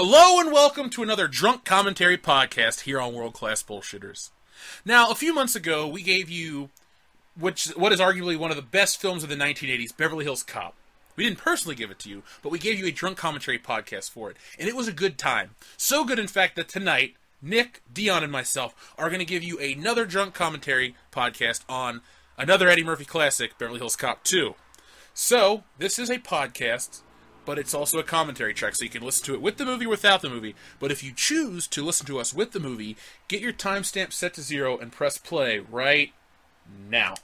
Hello and welcome to another drunk commentary podcast here on World Class Bullshitters. Now, a few months ago, we gave you what is arguably one of the best films of the 1980s, Beverly Hills Cop. We didn't personally give it to you, but we gave you a drunk commentary podcast for it, and it was a good time. So good, in fact, that tonight, Nik, Dion, and myself are going to give you another drunk commentary podcast on another Eddie Murphy classic, Beverly Hills Cop 2. So, this is a podcast, but it's also a commentary track, so you can listen to it with the movie or without the movie. But if you choose to listen to us with the movie, get your timestamp set to 0 and press play right now.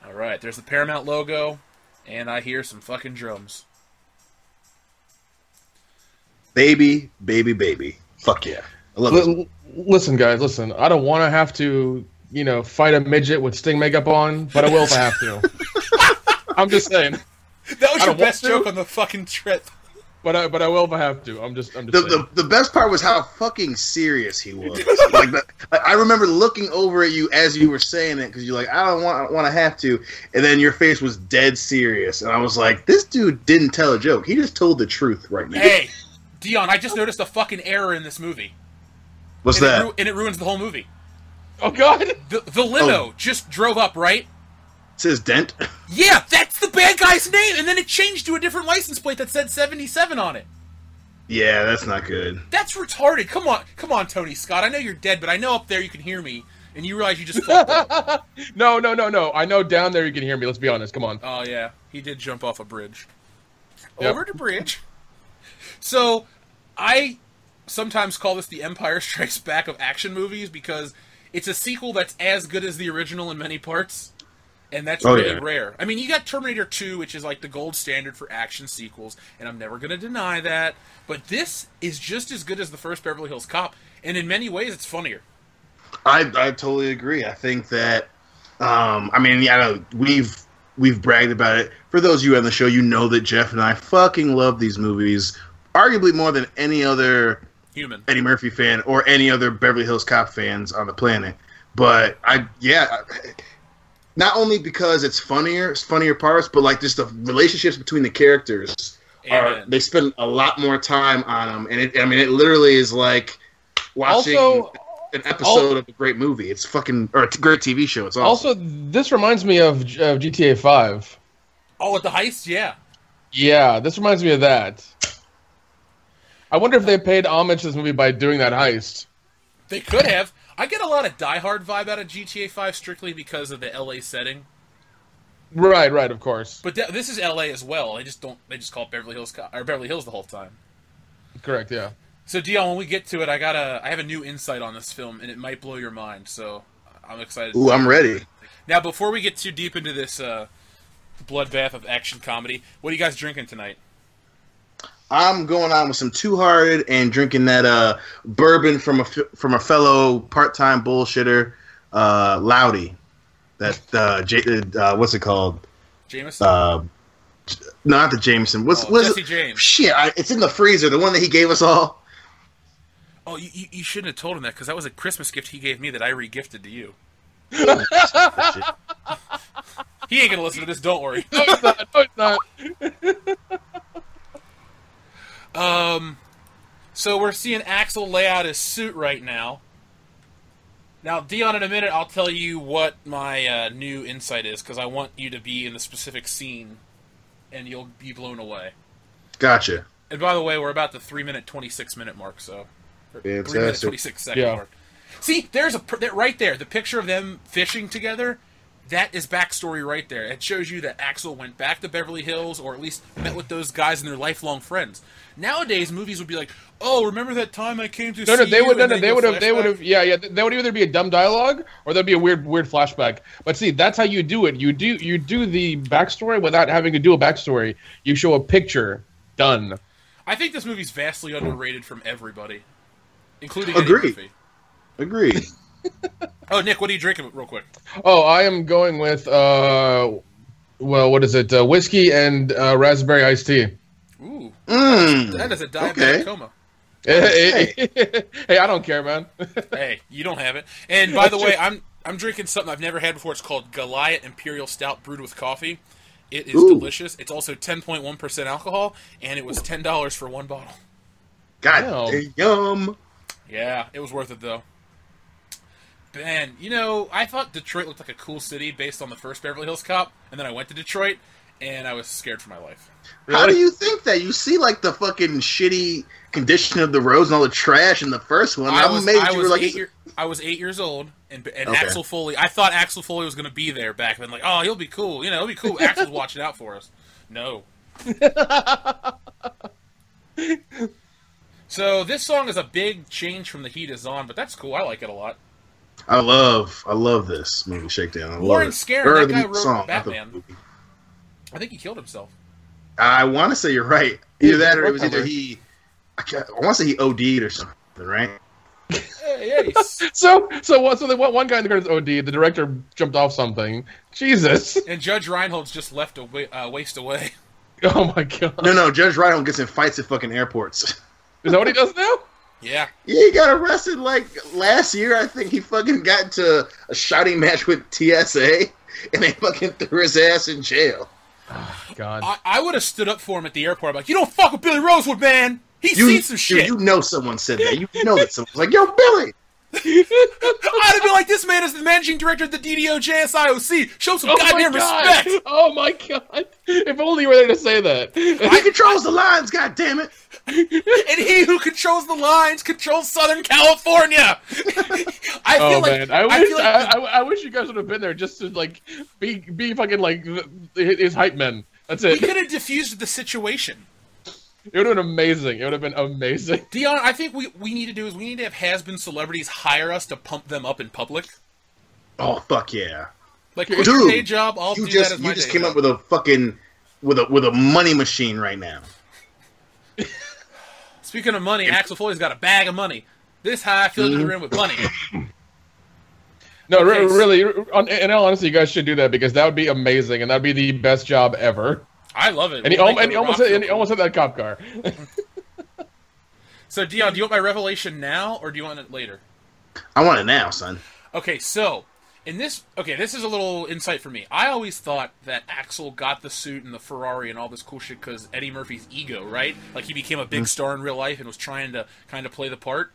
Alright, there's the Paramount logo, and I hear some fucking drums. Baby, baby, baby. Fuck yeah. I love it. Listen, guys, listen. I don't want to have to, fight a midget with Sting makeup on, but I will if I have to. I'm just saying. That was your best joke on the fucking trip. But I will if I have to. I'm just saying. The best part was how fucking serious he was. I remember looking over at you as you were saying it because you're like, I don't want to have to, and then your face was dead serious, and I was like, this dude didn't tell a joke. He just told the truth right now. Hey, Dion, I just noticed a fucking error in this movie. What's that? And it ruins the whole movie. Oh God! The limo just drove up, right? It says Dent. Yeah, that's the bad guy's name, and then it changed to a different license plate that said 77 on it. Yeah, that's not good. That's retarded. Come on, Tony Scott. I know you're dead, but I know up there you can hear me, and you realize you just fucked up. No. I know down there you can hear me. Let's be honest. Come on. Oh yeah, he did jump off a bridge. Yep. Over the bridge. So, I sometimes call this the Empire Strikes Back of action movies because it's a sequel that's as good as the original in many parts. And that's really rare. I mean, you got Terminator 2, which is like the gold standard for action sequels, and I'm never going to deny that. But this is just as good as the first Beverly Hills Cop, and in many ways, it's funnier. I totally agree. I think that, we've bragged about it. For those of you on the show, you know that Jeff and I fucking love these movies, arguably more than any other human Eddie Murphy fan or any other Beverly Hills Cop fans on the planet. But not only because it's funnier parts, but like just the relationships between the characters they spend a lot more time on them, and it literally is like watching an episode of a great movie. It's fucking or a great TV show. It's awesome. Also, this reminds me of GTA 5. Oh, with the heist, yeah. Yeah, this reminds me of that. I wonder if they paid homage to this movie by doing that heist. They could have. I get a lot of Die Hard vibe out of GTA 5 strictly because of the LA setting. Right, of course. But this is LA as well. They just call it Beverly Hills or Beverly Hills the whole time. Correct, yeah. So Dion, when we get to it, I have a new insight on this film, and it might blow your mind. So I'm excited. Ooh, I'm ready. Now, before we get too deep into this bloodbath of action comedy, what are you guys drinking tonight? I'm going on with some Two Hearted and drinking that bourbon from a fellow part-time bullshitter, Loudy. That what's it called? Jameson. No, not the Jameson. What's Jesse James? Shit, it's in the freezer. The one that he gave us all. Oh, you shouldn't have told him that because that was a Christmas gift he gave me that I re-gifted to you. He ain't gonna listen to this. Don't worry. No, it's not. So we're seeing Axel lay out his suit right now. Now, Dion, in a minute, I'll tell you what my new insight is, because I want you to be in the specific scene, and you'll be blown away. Gotcha. And by the way, we're about the 3-minute, 26-minute mark, so... 3-minute, 26-second mark. See, there's right there, the picture of them fishing together, that is backstory right there. It shows you that Axel went back to Beverly Hills, or at least met with those guys and their lifelong friends. Nowadays, movies would be like, "Oh, remember that time I came to see you?" They would either be a dumb dialogue or there'd be a weird flashback. But see, that's how you do it. You do the backstory without having to do a backstory. You show a picture. Done. I think this movie's vastly underrated from everybody, including Eddie Murphy. Agreed. Oh, Nik, what are you drinking real quick? Oh, I am going with what is it? Whiskey and raspberry iced tea. Ooh, that is a diabetic coma. Hey, I don't care, man. Hey, you don't have it. And by the way, I'm drinking something I've never had before. It's called Goliath Imperial Stout brewed with coffee. It is delicious. It's also 10.1% alcohol, and it was $10 for one bottle. God damn. Yeah, it was worth it, though. Ben, you know, I thought Detroit looked like a cool city based on the first Beverly Hills Cop, and then I went to Detroit, and I was scared for my life. Really? How do you think that? You see, like, the fucking shitty condition of the roads and all the trash in the first one. I was 8 years old, and okay. Axel Foley, I thought Axel Foley was going to be there back then. Like, oh, he'll be cool. You know, he'll be cool. Axel's watching out for us. No. So this song is a big change from The Heat Is On, but that's cool. I like it a lot. I love this movie, Shakedown. Warren Scarron, that guy wrote Batman. I think he killed himself. I want to say you're right. Either that or it was either he... I want to say he OD'd or something, right? Yeah. So one guy in the credits OD'd, the director jumped off something. Jesus. And Judge Reinhold's just left waste away. Oh my god. No, Judge Reinhold gets in fights at fucking airports. Is that what he does now? Yeah. Yeah, he got arrested like last year. I think he fucking got into a shouting match with TSA, and they fucking threw his ass in jail. Oh, God. I would have stood up for him at the airport. I'm like, you don't fuck with Billy Rosewood, man. He's seen some shit. You know someone said that. You know that someone was like, yo, Billy. I'd have been like, this man is the managing director of the DDO-JSIOC. Show some goddamn respect. Oh, my God. If only you were there to say that. He controls the lines, goddammit. And he who controls the lines controls Southern California. I wish you guys would have been there just to like be fucking like his hype men. That's it. We could have diffused the situation. It would have been amazing. It would have been amazing. Dion, I think we need to do is we need to have has-been celebrities hire us to pump them up in public. Oh fuck yeah! Like with your day job, I'll do that as my You just came up with a fucking with a money machine right now. Speaking of money, Axel Foley's got a bag of money. This high, filled to the rim with money. No, really, in all honesty, you guys should do that because that would be amazing, and that'd be the best job ever. I love it. And he almost had that cop car. So, Dion, do you want my revelation now, or do you want it later? I want it now, son. Okay, so this is a little insight for me. I always thought that Axel got the suit and the Ferrari and all this cool shit because Eddie Murphy's ego, right? Like he became a big star in real life and was trying to kind of play the part.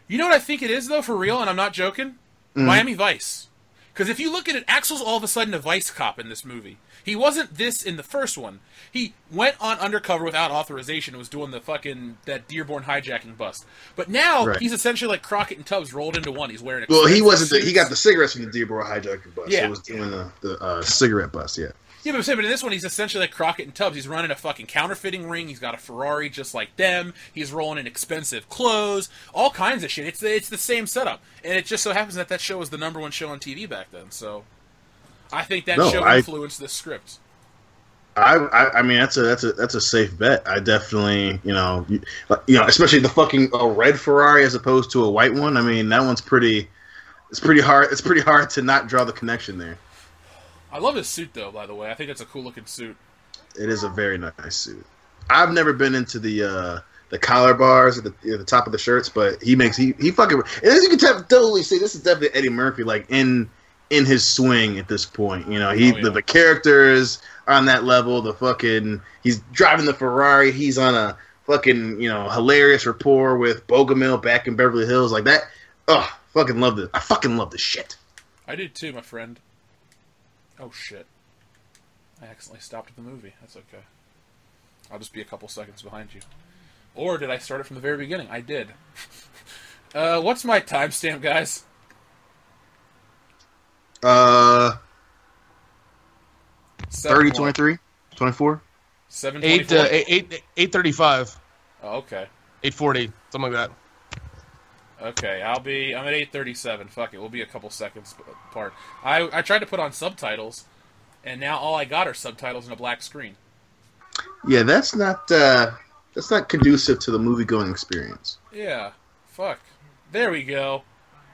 You know what I think it is, though, for real, and I'm not joking? Miami Vice. Because if you look at it, Axel's all of a sudden a vice cop in this movie. He wasn't this in the first one. He went on undercover without authorization and was doing that Dearborn hijacking bust. But now he's essentially like Crockett and Tubbs rolled into one. He's wearing he wasn't. He got the cigarettes from the Dearborn hijacking bust. Yeah, he was doing the cigarette bust. Yeah. Yeah, but in this one, he's essentially like Crockett and Tubbs. He's running a fucking counterfeiting ring. He's got a Ferrari just like them. He's rolling in expensive clothes, all kinds of shit. It's the same setup, and it just so happens that show was the #1 show on TV back then. So, I think that show influenced the script. I mean that's a safe bet. I definitely especially the fucking red Ferrari as opposed to a white one. I mean that one's pretty. It's pretty hard. It's pretty hard to not draw the connection there. I love his suit, though, by the way. I think it's a cool-looking suit. It is a very nice suit. I've never been into the collar bars at the top of the shirts, but he fucking... And as you can totally see, this is definitely Eddie Murphy, like, in his swing at this point. You know, the characters on that level, the fucking... He's driving the Ferrari. He's on a fucking, hilarious rapport with Bogomil back in Beverly Hills. Like that... Oh, fucking love this. I fucking love this shit. I did too, my friend. Oh, shit. I accidentally stopped the movie. That's okay. I'll just be a couple seconds behind you. Or did I start it from the very beginning? I did. What's my timestamp, guys? 30, 23, 24? 7:24? 8:35. Oh, okay. 8:40, something like that. Okay, I'm at 8:37. Fuck it, we'll be a couple seconds apart. I tried to put on subtitles, and now all I got are subtitles and a black screen. Yeah, that's not conducive to the movie-going experience. Yeah, fuck. There we go.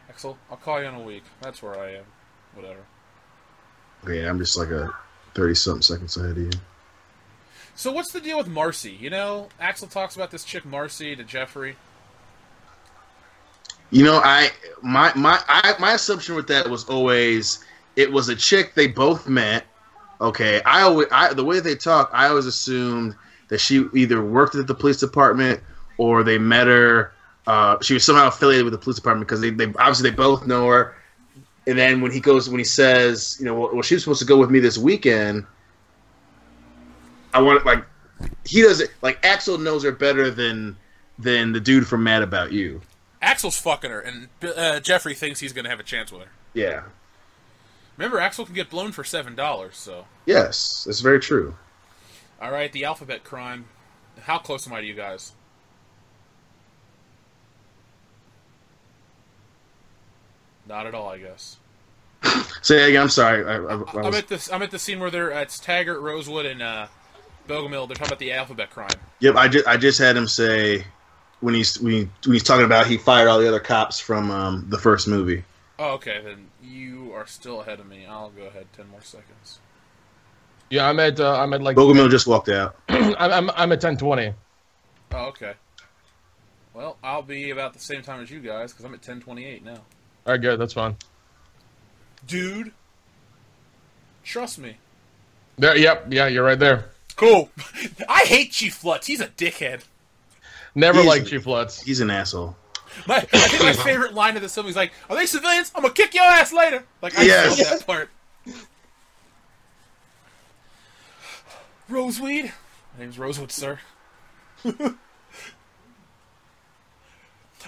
Axel, I'll call you in a week. That's where I am. Whatever. Okay, I'm just like a 30-something seconds ahead of you. So what's the deal with Marcy? You know, Axel talks about this chick Marcy to Jeffrey. You know, my assumption with that was always it was a chick they both met, Okay, the way they talk, I always assumed that she either worked at the police department or they met her. She was somehow affiliated with the police department because they obviously they both know her. And then when he says, you know, well, she was supposed to go with me this weekend. I want like he doesn't like Axel knows her better than the dude from Mad About You. Axel's fucking her, and Jeffrey thinks he's going to have a chance with her. Yeah. Remember, Axel can get blown for $7, so... Yes, it's very true. All right, the alphabet crime. How close am I to you guys? Not at all, I guess. Say again. I'm sorry. I'm at the scene where it's Taggart, Rosewood, and Bogomil. They're talking about the alphabet crime. Yep, I just had him say when he's talking about he fired all the other cops from the first movie. Oh, okay. Then you are still ahead of me. I'll go ahead 10 more seconds. Yeah, I'm at like Bogomil just walked out. I'm at 10:20. Oh, okay. Well, I'll be about the same time as you guys because I'm at 10:28 now. All right, good. That's fine. Dude, trust me. There. Yep. Yeah, you're right there. Cool. I hate Chief Lutz. He's a dickhead. Never liked Chief Lutz. He's an asshole. I think my favorite line of the film is like, "Are they civilians? I'm gonna kick your ass later." Like I love that part. Roseweed. My name's Rosewood, sir.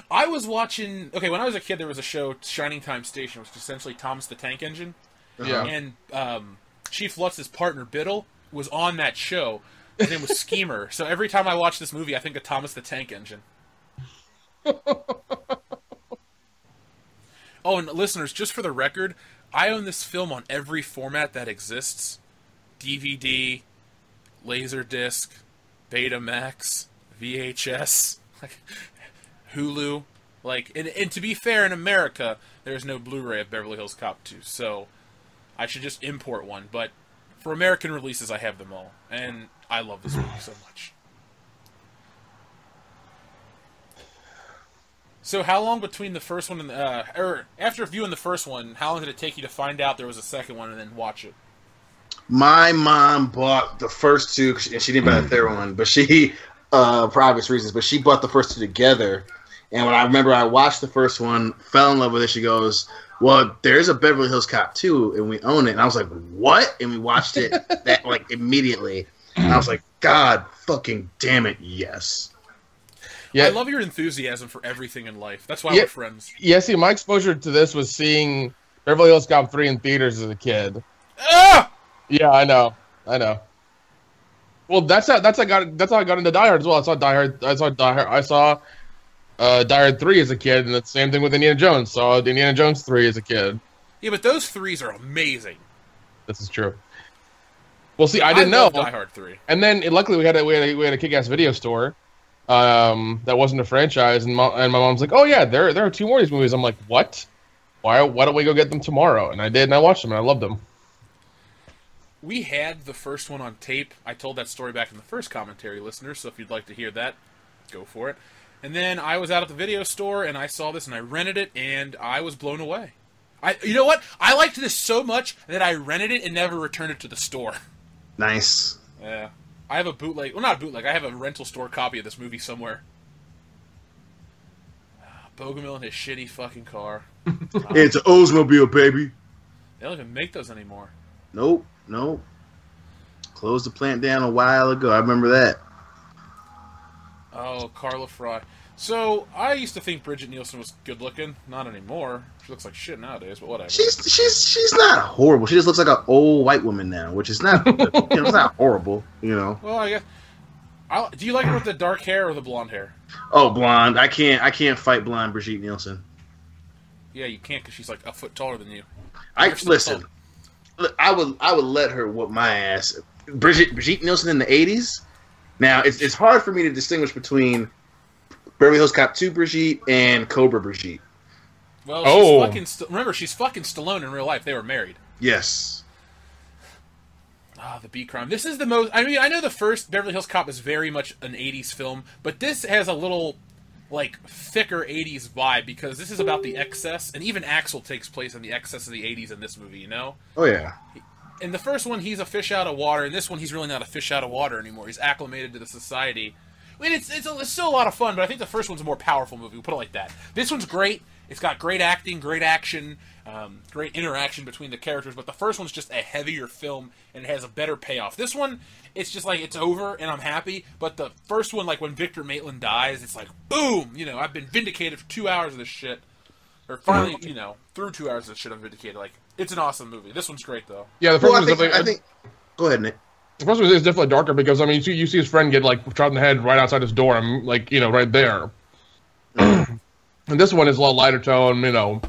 I was watching. Okay, when I was a kid, there was a show, Shining Time Station, which was essentially Thomas the Tank Engine. Yeah. And Chief Lutz's partner Biddle was on that show. His name was Schemer. So every time I watch this movie, I think of Thomas the Tank Engine. Oh, and listeners, just for the record, I own this film on every format that exists: DVD, Laserdisc, Betamax, VHS, Hulu. And to be fair, in America, there's no Blu-ray of Beverly Hills Cop 2, so I should just import one. But for American releases, I have them all, and I love this movie so much. So how long between the first one and or after viewing the first one, how long did it take you to find out there was a second one and then watch it? My mom bought the first two, and she didn't buy the third one, but she, for obvious reasons, but she bought the first two together. And when I watched the first one, fell in love with it, she goes, "Well, there's a Beverly Hills Cop 2, and we own it." And I was like, "What?" And we watched it immediately. And I was like, "God fucking damn it, yes." Yeah. I love your enthusiasm for everything in life. That's why we're friends. Yeah, see, my exposure to this was seeing Beverly Hills Cop 3 in theaters as a kid. Ah! Yeah, I know. Well, that's how I got into Die Hard as well. I saw Die Hard 3 as a kid, and the same thing with Indiana Jones. Saw Indiana Jones 3 as a kid. Yeah, but those threes are amazing. This is true. Well, see, I didn't know Die Hard 3. And then luckily we had a kick-ass video store that wasn't a franchise, and my mom's like, "Oh yeah, there are two more of these movies." I'm like, "What? Why don't we go get them tomorrow?" And I did, and I watched them, and I loved them. We had the first one on tape. I told that story back in the first commentary, listeners, so if you'd like to hear that, go for it. And then I was out at the video store, and I saw this, and I rented it, and I was blown away. You know what? I liked this so much that I rented it and never returned it to the store. Nice. Yeah. I have a bootleg... Well, not a bootleg. I have a rental store copy of this movie somewhere. Bogomil in his shitty fucking car. It's an Oldsmobile, baby. They don't even make those anymore. Nope. Closed the plant down a while ago. I remember that. Oh, Carla Fry. So, I used to think Bridget Nielsen was good looking. Not anymore. She looks like shit nowadays, but whatever. She's not horrible. She just looks like an old white woman now, which is not it's not horrible, you know. Well, I guess. Do you like her with the dark hair or the blonde hair? Oh, blonde. I can't fight blonde Brigitte Nielsen. Yeah, you can't because she's like a foot taller than you. Listen. I would let her whoop my ass. Brigitte Nielsen in the 80s. Now it's hard for me to distinguish between Beverly Hills Cop 2 Brigitte and Cobra Brigitte. Well, remember, she's fucking Stallone in real life. They were married. Yes. The beat crime. This is the most... I mean, I know the first Beverly Hills Cop is very much an 80s film, but this has a little, thicker 80s vibe because this is about the excess, and even Axel takes place in the excess of the 80s in this movie, you know? Oh, yeah. In the first one, he's a fish out of water. In this one, he's really not a fish out of water anymore. He's acclimated to the society. I mean, it's still a lot of fun, but I think the first one's a more powerful movie. We'll put it like that. This one's great. It's got great acting, great action, great interaction between the characters, but the first one's just a heavier film, and it has a better payoff. This one, it's just like, it's over, and I'm happy, but the first one, like, when Victor Maitland dies, it's like, boom! You know, I've been vindicated for 2 hours of this shit. Or finally, you know, through 2 hours of this shit, I'm vindicated. Like, it's an awesome movie. This one's great, though. Yeah, the first one's definitely... I think... Go ahead, Nick. The first one is definitely darker because, I mean, you see his friend get, like, shot in the head right outside his door, and, like, you know, right there. And this one is a lot lighter tone, you know.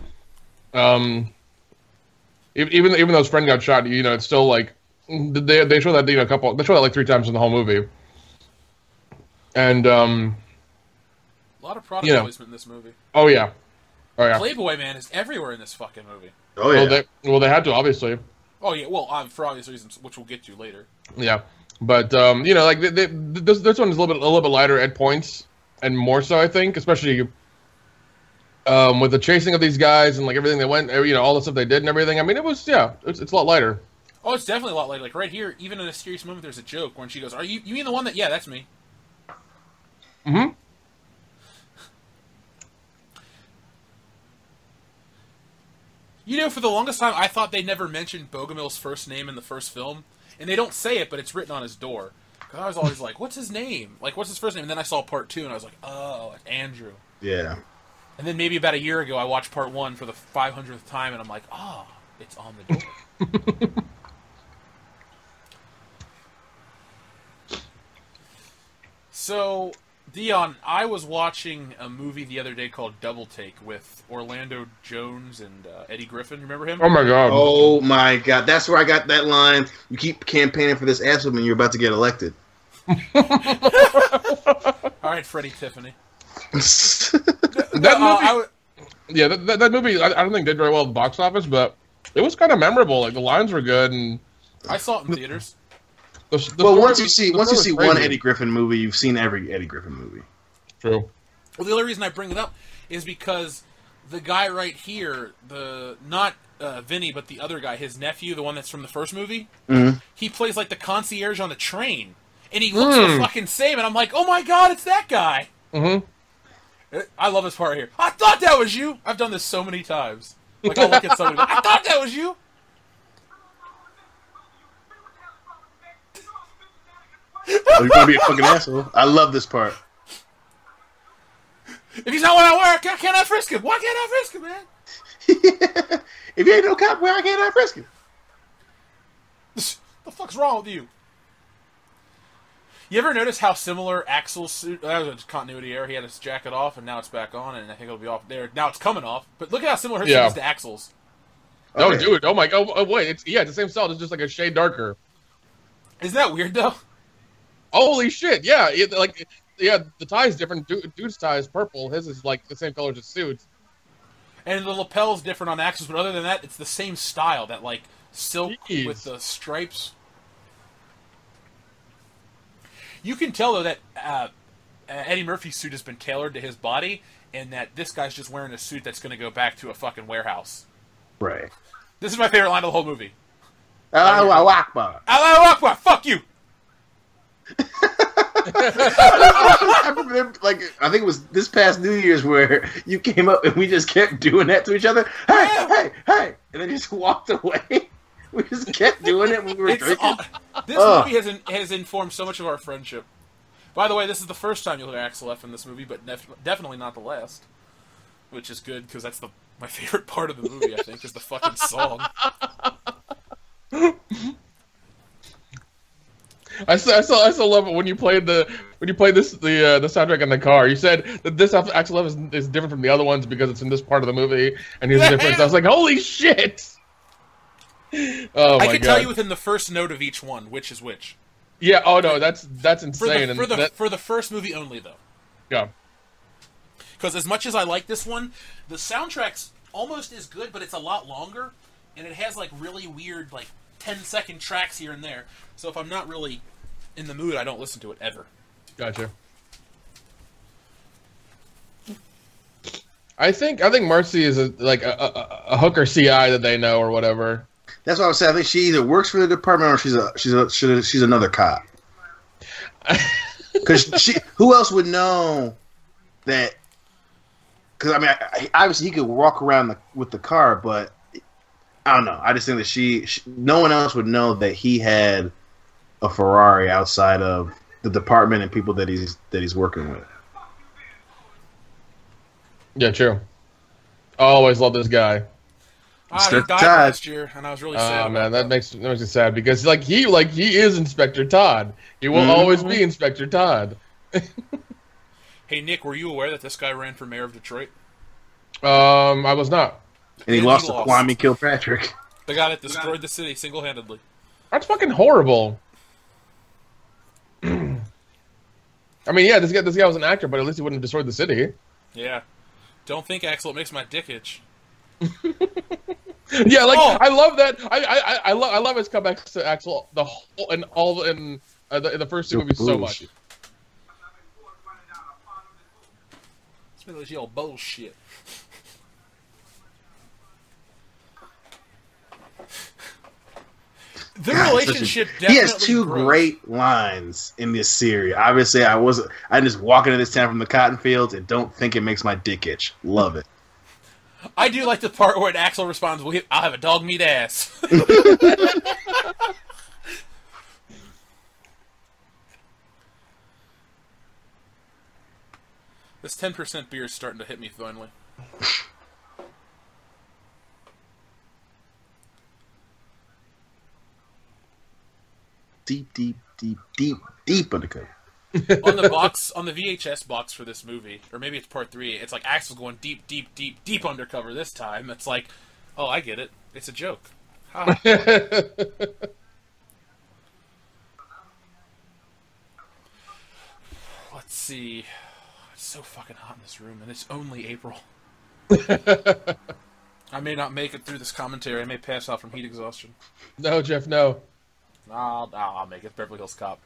Even though his friend got shot, you know, it's still, like, they show that, you know, they show that, like, 3 times in the whole movie. And, a lot of product placement in this movie. Oh, yeah. Oh, yeah. Playboy, man, is everywhere in this fucking movie. Oh, yeah. Well, they had to, obviously. Oh, yeah, well, for obvious reasons, which we'll get to later. Yeah. But, you know, like, this one is a little bit lighter at points, and more so, I think, especially with the chasing of these guys and, like, everything they went, you know, all the stuff they did and everything. I mean, it's a lot lighter. Oh, it's definitely a lot lighter. Like, right here, even in a serious moment, there's a joke when she goes, you mean the one that, yeah, that's me. Mm-hmm. You know, for the longest time, I thought they never mentioned Bogomil's first name in the first film. And they don't say it, but it's written on his door. Because I was always like, what's his name? Like, what's his first name? And then I saw part 2, and I was like, oh, it's Andrew. Yeah. And then maybe about a year ago, I watched part 1 for the 500th time, and I'm like, oh, it's on the door. So, Dion, I was watching a movie the other day called Double Take with Orlando Jones and Eddie Griffin. Remember him? Oh, my God. Oh, my God. That's where I got that line. You keep campaigning for this ass woman, you're about to get elected. All right, Freddie Tiffany. That movie, I don't think did very well at the box office, but it was kind of memorable. Like, the lines were good, and I saw it in theaters. Once you see one Eddie Griffin movie, you've seen every Eddie Griffin movie. True. Well, the only reason I bring it up is because the guy right here, not Vinny, but the other guy, his nephew, the one that's from the first movie, he plays like the concierge on the train, and he looks the fucking same, and I'm like, oh my God, it's that guy. I love this part here. I thought that was you. I've done this so many times. Like, I'll look at somebody, I thought that was you. Oh, you're gonna be a fucking asshole. I love this part. If he's not what I work, can't I frisk him? Why can't I frisk him, man? If you ain't no cop, why can't I frisk him? The fuck's wrong with you? You ever notice how similar Axel's suit? That was a continuity error. He had his jacket off, and now it's back on, and I think it'll be off there. Now it's coming off. But look at how similar his suit is to Axel's. Oh, dude! Oh my God! Oh, wait! It's the same style. It's just like a shade darker. Isn't that weird though? Holy shit! Yeah, the tie is different. Dude's tie is purple. His is like the same color as his suit. And the lapel's different on Axel's, but other than that, it's the same style. That like silk with the stripes. You can tell though that Eddie Murphy's suit has been tailored to his body, and that this guy's just wearing a suit that's going to go back to a fucking warehouse. Right. This is my favorite line of the whole movie. Allahu Akbar. Allahu Akbar. Fuck you. I remember, like, I think it was this past New Year's where you came up and we just kept doing that to each other. Hey, and then just walked away. We just kept doing it when we were drinking. This movie has informed so much of our friendship. By the way, this is the first time you'll hear Axel F in this movie, but definitely not the last. Which is good, because that's my favorite part of the movie, I think, is the fucking song. I still love it when you played the soundtrack in the car. You said that this Axel F is different from the other ones because it's in this part of the movie, and here's the difference. I was like, holy shit! Oh my God! I can tell you within the first note of each one which is which. Yeah. Oh no, that's insane. For the first movie only, though. Yeah. Because as much as I like this one, the soundtrack's almost as good, but it's a lot longer, and it has like really weird like 10-second tracks here and there. So if I'm not really in the mood, I don't listen to it ever. Gotcha. I think Marcy is a hooker CI that they know or whatever. That's what I was saying. I think she either works for the department or she's another cop. Because who else would know that? Because I mean, obviously he could walk around with the car, but I don't know. I just think that no one else would know that he had a Ferrari outside of the department and people that he's working with. Yeah, true. I always love this guy. He died last year, and I was really sad. Oh man, that makes me sad because he is Inspector Todd. He will always be Inspector Todd. Hey Nick, were you aware that this guy ran for mayor of Detroit? I was not. And he lost to Kwame Kilpatrick. The guy that destroyed the city single-handedly. That's fucking horrible. I mean, yeah, this guy was an actor, but at least he wouldn't have destroyed the city. Yeah. Don't think, Axel, it makes my dick itch. Yeah, I love that. I love his comebacks to Axel in the first two movies so much. It's yell bullshit. The relationship definitely he has two great lines in this series. Obviously, I just walk into this town from the cotton fields and don't think it makes my dick itch. Love it. I do like the part where Axel responds, "Well, I'll have a dog meat ass." This 10% beer is starting to hit me finally. Deep undercover. On the VHS box for this movie, or maybe it's part 3, it's like Axel's going deep undercover this time. It's like, oh, I get it. It's a joke. Ha. Let's see. It's so fucking hot in this room, and it's only April. I may not make it through this commentary. I may pass out from heat exhaustion. No, Jeff, no. I'll make it. Beverly Hills Cop.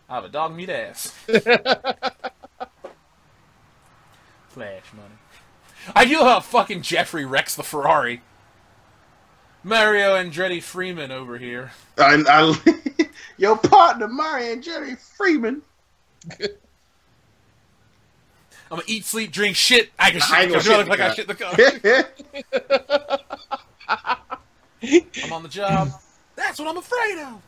I have a dog meat ass. Flash money. I do how fucking Jeffrey wrecks the Ferrari. Mario Andretti Freeman over here. Your partner, Mario Andretti Freeman. I'm gonna eat, sleep, drink, shit. I can shit. I look like I shit the car. I'm on the job. That's what I'm afraid of.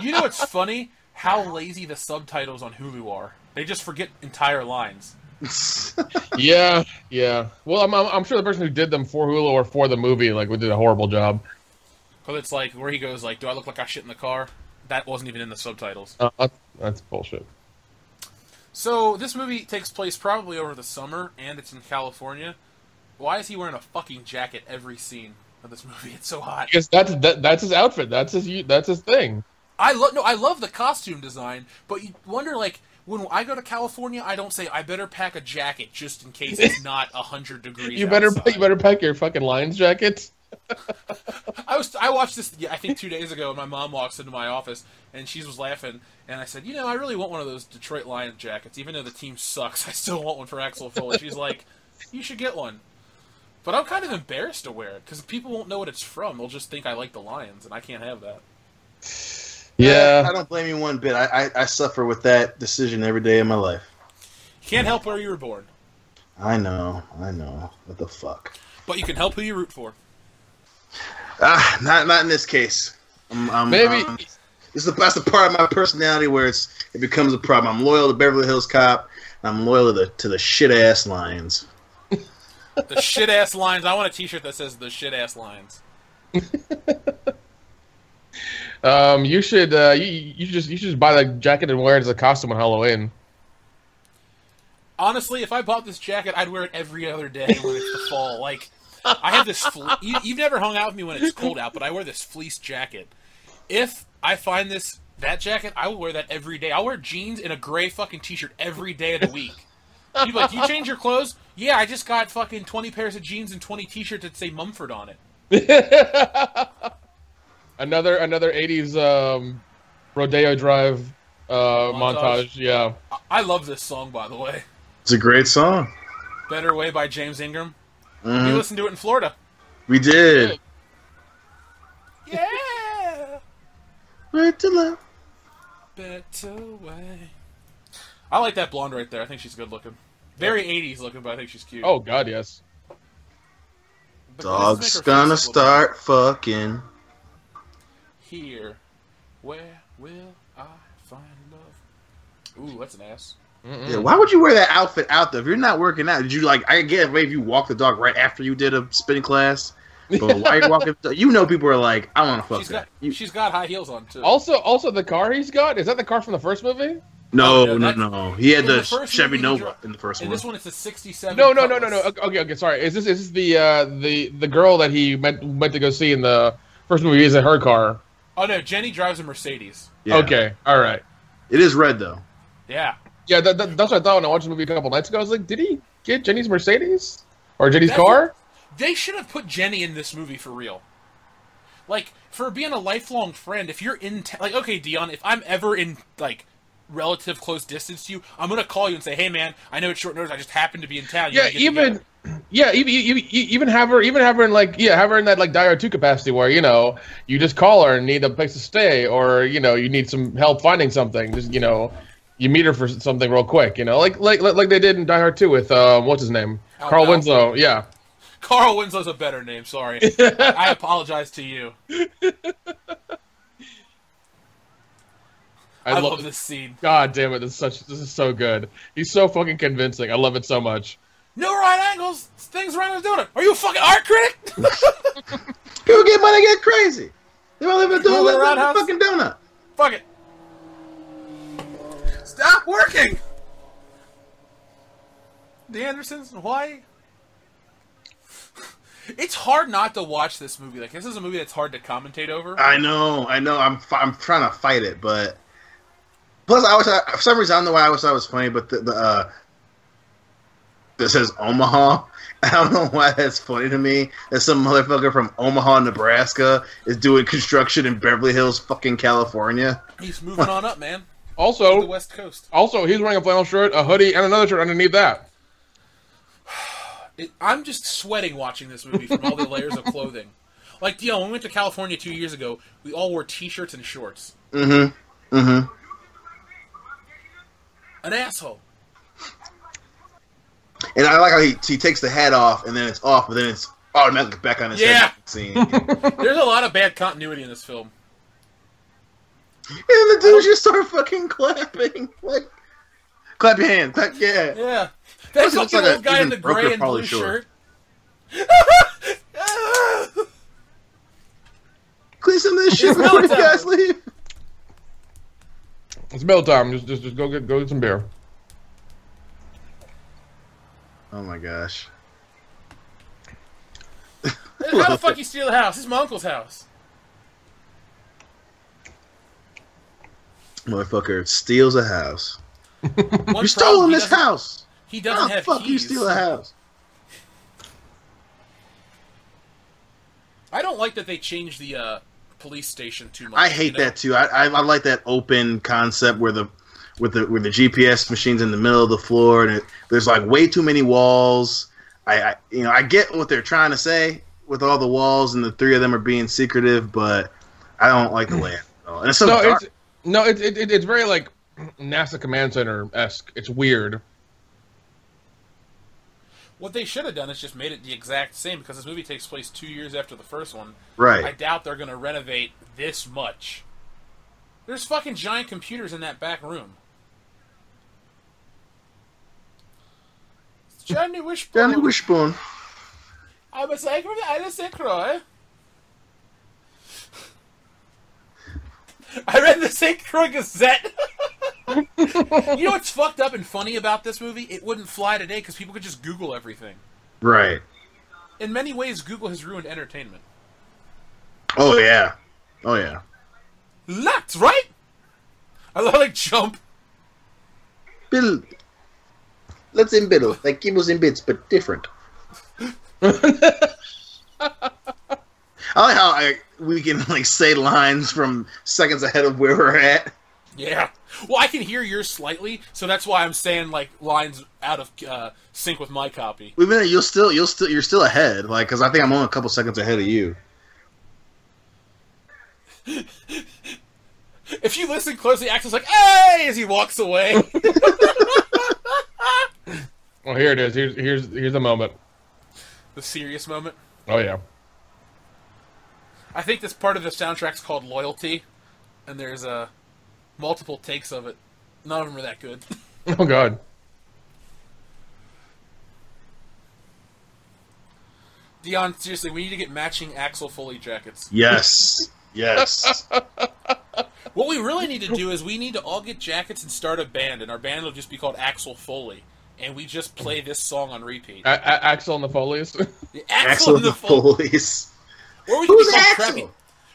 You know what's funny? How lazy the subtitles on Hulu are. They just forget entire lines. Yeah. Well, I'm sure the person who did them for Hulu or for the movie did a horrible job. Because it's like where he goes like, "Do I look like I shit in the car?" That wasn't even in the subtitles. That's bullshit. So this movie takes place probably over the summer, and it's in California. Why is he wearing a fucking jacket every scene of this movie? It's so hot. Because that's his outfit. That's his thing. I love the costume design, but you wonder when I go to California, I don't say I better pack a jacket just in case it's not 100 degrees. You better pack your fucking Lions jackets. I watched this I think 2 days ago, and my mom walks into my office and she was laughing, and I said, I really want one of those Detroit Lions jackets, even though the team sucks. I still want one for Axel Foley. She's like, you should get one. But I'm kind of embarrassed to wear it because people won't know what it's from. They'll just think I like the Lions, and I can't have that. Yeah, I don't blame you one bit. I suffer with that decision every day of my life. You can't help where you were born. I know. What the fuck? But you can help who you root for. Not in this case. Maybe that's the part of my personality where it becomes a problem. I'm loyal to Beverly Hills Cop. And I'm loyal to the shit ass Lions. The shit ass Lions. I want a T-shirt that says the shit ass Lions. You should just buy that jacket and wear it as a costume on Halloween. Honestly, if I bought this jacket, I'd wear it every other day when it's the fall. I have this. You've never hung out with me when it's cold out, but I wear this fleece jacket. If I find that jacket, I will wear that every day. I'll wear jeans and a gray fucking T-shirt every day of the week. People are like, you change your clothes? Yeah, I just got fucking 20 pairs of jeans and 20 T-shirts that say Mumford on it. Another 80s Rodeo Drive montage. Yeah. I love this song, by the way. It's a great song. Better Way by James Ingram. Mm-hmm. We listened to it in Florida. We did. Yeah. Better love. Better way. I like that blonde right there. I think she's good looking. Very 80s looking, but I think she's cute. Oh, God, yes. But Dog's gonna start fucking. Here. Where will I find love? Ooh, that's an ass. Yeah, why would you wear that outfit out there? If you're not working out, did you I get maybe you walk the dog right after you did a spinning class? But why are you walking? You know, people are like, I want to fuck that. She's got high heels on too. Also, the car he's got, is that the car from the first movie? No. He had the Chevy Nova in the first one. In this one, it's a '67. No. Okay. Sorry. Is this the girl that he meant to go see in the first movie? Is in her car? Oh no, Jenny drives a Mercedes. Yeah. Okay. All right. It is red though. Yeah. Yeah. That's what I thought when I watched the movie a couple nights ago. I was like, did he get Jenny's Mercedes or Jenny's car? They should have put Jenny in this movie for real. Like, for being a lifelong friend, if you're in okay, Dion, if I'm ever in relative close distance to you, I'm gonna call you and say, "Hey, man, I know it's short notice. I just happened to be in town." Even have her have her in that Dire 2 capacity where you just call her and need a place to stay, or you need some help finding something. Just you meet her for something real quick. Like they did in Die Hard 2 with what's his name, Carl Winslow. Yeah. Carl Winslow's a better name. Sorry, I apologize to you. I love this scene. God damn it! This is so good. He's so fucking convincing. I love it so much. No right angles. Things Rhino's doing it. Are you a fucking art critic? People get money, get crazy. They want to live in a fucking donut. Fuck it. Stop working. The Andersons in Hawaii. It's hard not to watch this movie. This is a movie that's hard to commentate over. I know. I'm trying to fight it, but plus for some reason I don't know why I always thought it was funny, but the that says Omaha. I don't know why that's funny to me. That some motherfucker from Omaha, Nebraska, is doing construction in Beverly Hills, fucking California. He's moving on up, man. Also, to the West Coast. Also, he's wearing a flannel shirt, a hoodie, and another shirt underneath that. I'm just sweating watching this movie from all the layers of clothing. When we went to California 2 years ago, we all wore T-shirts and shorts. Mm-hmm. Mm-hmm. An asshole. And I like how he takes the hat off, and then it's off, but then it's automatically back on his head. Scene. There's a lot of bad continuity in this film. And the dudes just start fucking clapping. Clap your hands. Clap, yeah. Yeah. That fucking old guy in the gray and blue shirt. Clean some of this shit before you guys leave. It's meal time. Just go get some beer. Oh my gosh. How the fuck you steal a house? This is my uncle's house. Motherfucker steals a house. You stole this house. He doesn't have fuck keys. You steal a house. I don't like that they changed the police station too much. I hate that too. I like that open concept where the GPS machine's in the middle of the floor and there's way too many walls. I get what they're trying to say with all the walls and the three of them are being secretive, but I don't like the layout. And it's so dark. It's very NASA Command Center-esque. It's weird. What they should have done is just made it the exact same, because this movie takes place 2 years after the first one. Right. I doubt they're going to renovate this much. There's fucking giant computers in that back room. It's Johnny Wishbone. Johnny Wishbone. I'm a psych from the Isle St. Croix. I read the St. Croix Gazette. You know what's fucked up and funny about this movie? It wouldn't fly today because people could just Google everything. Right. In many ways, Google has ruined entertainment. Oh, yeah. Oh, yeah. That's right! I love jump. Bill. Let's in Biddle. Like Kibbles in Bits, but different. I like how we can like say lines from seconds ahead of where we're at. Yeah. Well, I can hear yours slightly, so that's why I'm saying like lines out of sync with my copy. Wait a minute, you're still ahead, like because I think I'm only a couple seconds ahead of you. If you listen closely, Axel's like, "Hey!" as he walks away. Well, here it is. Here's the moment. The serious moment. Oh yeah. I think this part of the soundtrack's called Loyalty, and there's multiple takes of it. None of them are that good. Oh God. Dion, seriously, we need to get matching Axel Foley jackets. Yes. Yes. What we really need to do is we need to all get jackets and start a band, and our band will just be called Axel Foley, and we just play this song on repeat. Axel and the Foleys. Yeah, Axel and the Foleys. Or we could be called Crappy.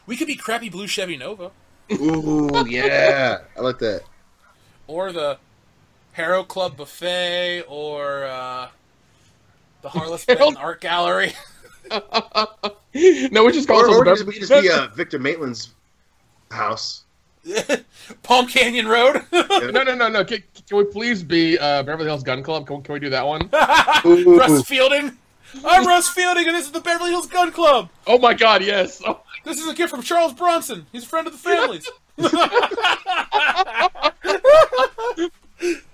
We could be Crappy Blue Chevy Nova. Ooh, yeah, I like that. Or the Harrow Club Buffet, or the Harless Benton Art Gallery. No, we just call or we just be Victor Maitland's house. Palm Canyon Road. No. Can we please be Beverly Hills Gun Club? Can we do that one? Russ Fielding. I'm Russ Fielding, and this is the Beverly Hills Gun Club. Oh my God, yes. Oh. This is a gift from Charles Bronson. He's a friend of the family's.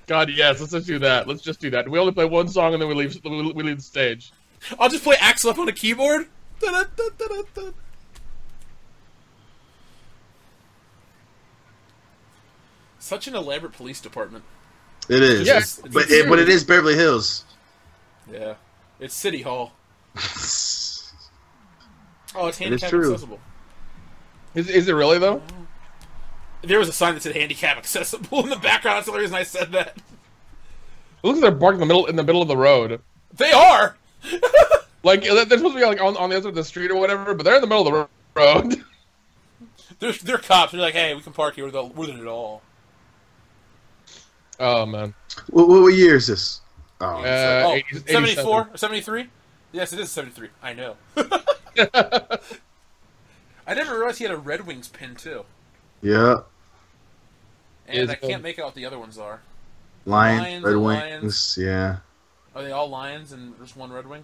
God, yes. Let's just do that. Let's just do that. We only play one song and then we leave the stage. I'll just play Axel up on a keyboard. Da-da-da-da-da-da. Such an elaborate police department. It is. Yes, but it is Beverly Hills. Yeah. It's City Hall. Oh, it's handicap true. accessible. Is it really, though? There was a sign that said handicap accessible in the background. That's the only reason I said that. It looks like they're parked in the middle of the road. They are! Like, they're supposed to be like on the other side of the street or whatever, but they're in the middle of the road. They're cops. They're like, hey, we can park here with it at all. Oh, man. What year is this? Oh, 74 or 73? Yes, it is 73. I know. I never realized he had a Red Wings pin, too. Yeah. And I can't make out what the other ones are. Lions, Red Wings, Lions. yeah. Are they all Lions and just one Red Wing?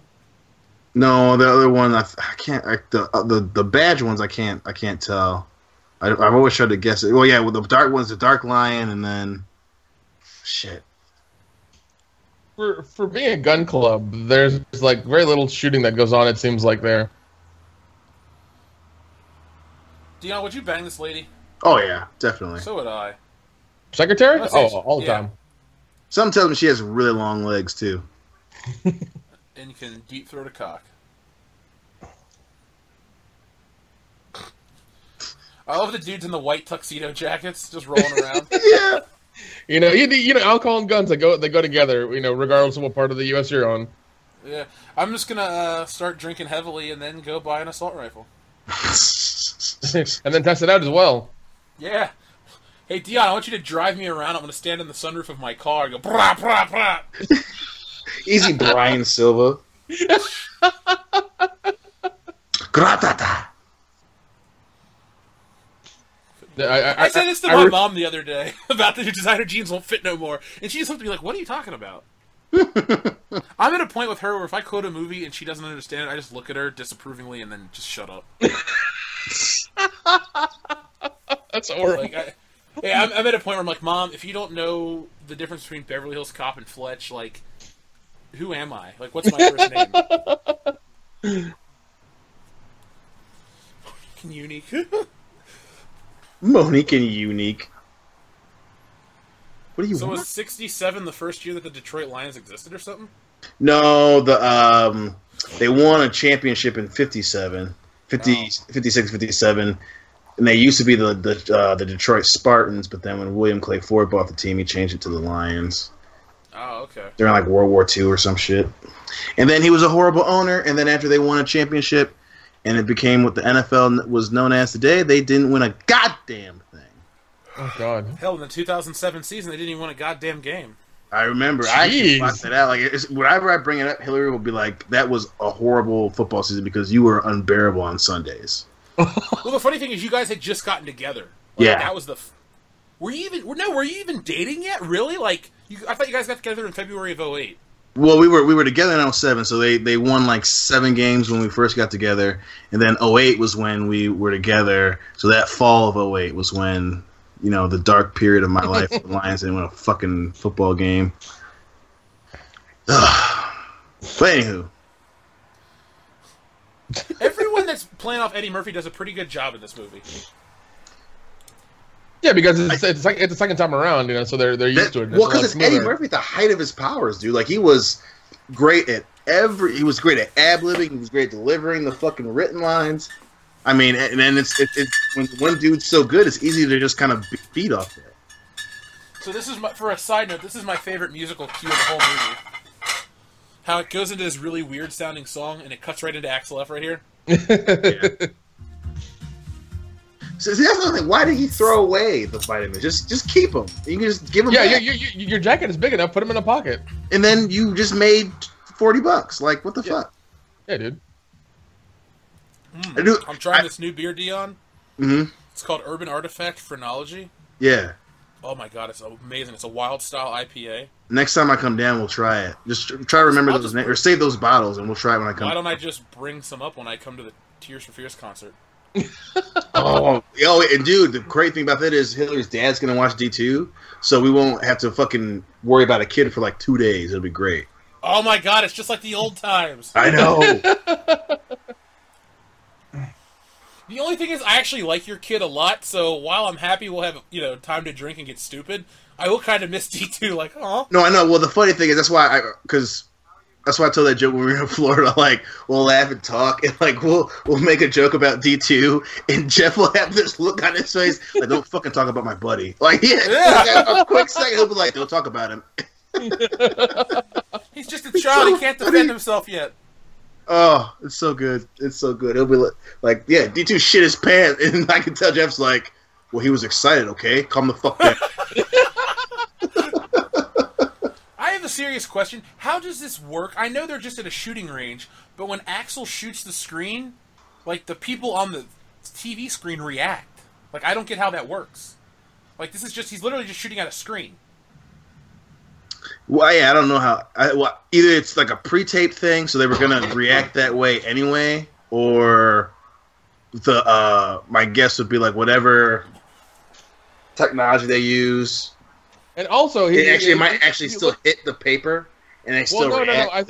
No, the other one I can't. The badge ones I can't tell. I've always tried to guess it. Well, yeah, with the dark one's the Dark Lion, and then shit. For being a gun club, there's like very little shooting that goes on. It seems like there. Dion, would you bang this lady? Oh yeah, definitely. So would I. Secretary? Oh, all the time. Some tells me she has really long legs too. And you can deep throat a cock. I love the dudes in the white tuxedo jackets just rolling around. Yeah. You know, alcohol and guns they go together. You know, regardless of what part of the U.S. you're on. Yeah, I'm just gonna start drinking heavily and then go buy an assault rifle. And then test it out as well. Yeah. Hey Dion, I want you to drive me around. I'm gonna stand in the sunroof of my car and go brah brah brah. Easy, Brian Silva. Gratata. I said this to my mom the other day about the designer jeans won't fit no more, and she just looked at me like, "What are you talking about?" I'm at a point with her where if I quote a movie and she doesn't understand it, I just look at her disapprovingly and then just shut up. That's horrible. Like, I'm at a point where I'm like, Mom, if you don't know the difference between Beverly Hills Cop and Fletch, like, who am I? Like, what's my first name? Unique. Monique and Unique. What do you So want? was 67 the first year that the Detroit Lions existed or something? No, they won a championship in 57, 56, 57, and they used to be the Detroit Spartans, but then when William Clay Ford bought the team, he changed it to the Lions. Oh, okay. During like World War II or some shit. And then he was a horrible owner, and then after they won a championship, and it became what the NFL was known as today, they didn't win a goddamn thing. Oh, God. Hell, in the 2007 season, they didn't even win a goddamn game. I remember. I actually watched it out. Like, whenever I bring it up, Hillary will be like, that was a horrible football season because you were unbearable on Sundays. Well, the funny thing is, you guys had just gotten together. That was the. Were you even dating yet? Really? I thought you guys got together in February of 2008. Well, we were together in 2007, so they won like 7 games when we first got together, and then 2008 was when we were together. So that fall of 2008 was when, the dark period of my life, the Lions didn't win a fucking football game. Ugh. But anywho. Everyone that's playing off Eddie Murphy does a pretty good job in this movie. Yeah, because it's the second time around, so they're used to it. Well, because it's Eddie Murphy at the height of his powers, dude. Like, he was great at he was great at ad-libbing, he was great at delivering the fucking written lines. I mean, and then it's when one dude's so good, it's easy to just kind of feed off that. So this is for a side note, this is my favorite musical cue of the whole movie. How it goes into this really weird sounding song and it cuts right into Axel F right here. Yeah. So that's the thing. Why did he throw away the vitamins? Just keep them. You can just give them. Yeah, your jacket is big enough. Put them in a pocket. And then you just made $40. Like, what the fuck? Yeah, dude. I'm trying this new beer, Dion. Mm-hmm. It's called Urban Artifact Phrenology. Yeah. Oh my god, it's amazing. It's a wild style IPA. Next time I come down, we'll try it. Just try to remember those names, or save those bottles, and we'll try it when I come. Why don't I just bring some up when I come to the Tears for Fears concert? And dude, the great thing about that is Hillary's dad's gonna watch D2, so we won't have to fucking worry about a kid for like 2 days. It'll be great. Oh my god, it's just like the old times. I know. The only thing is, I actually like your kid a lot, so while I'm happy we'll have time to drink and get stupid, I will kind of miss D2. Like, oh. No, I know. Well, the funny thing is that's why I told that joke when we were in Florida. Like, we'll laugh and talk, and like we'll make a joke about D2, and Jeff will have this look on his face like, "Don't fucking talk about my buddy." Like, a quick second he'll be like, "Don't talk about him." He's just a child. He can't defend himself yet. Oh, it's so good. It's so good. He'll be like, yeah, D2 shit his pants, and I can tell Jeff's like, well, he was excited. Okay, calm the fuck down. I have a serious question. How does this work? I know they're just at a shooting range, but when Axel shoots the screen, like, the people on the TV screen react. Like, I don't get how that works. Like, he's literally just shooting at a screen. Well, yeah, I don't know how. Either it's like a pre-taped thing, so they were gonna react that way anyway, or my guess would be like whatever technology they use. And also, it might still hit the paper, and they still react. I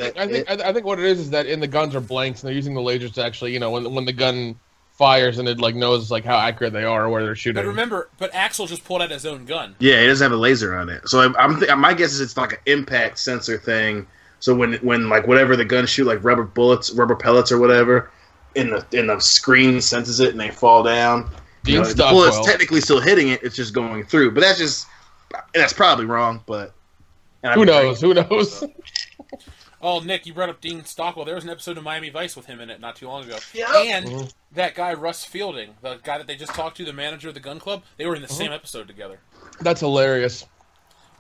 think what it is that in the guns are blanks, and they're using the lasers to actually, when the gun fires and it like knows like how accurate they are or where they're shooting. But remember, Axel just pulled out his own gun. Yeah, he doesn't have a laser on it. So my guess is it's like an impact sensor thing. So when like whatever the guns shoot, like rubber pellets or whatever, in the screen senses it and they fall down. The bullet's technically still hitting it. It's just going through. But that's probably wrong. But who knows? Who knows? Oh, Nick, you brought up Dean Stockwell. There was an episode of Miami Vice with him in it not too long ago. Yep. And that guy, Russ Fielding, the guy that they just talked to, the manager of the gun club, they were in the same episode together. That's hilarious.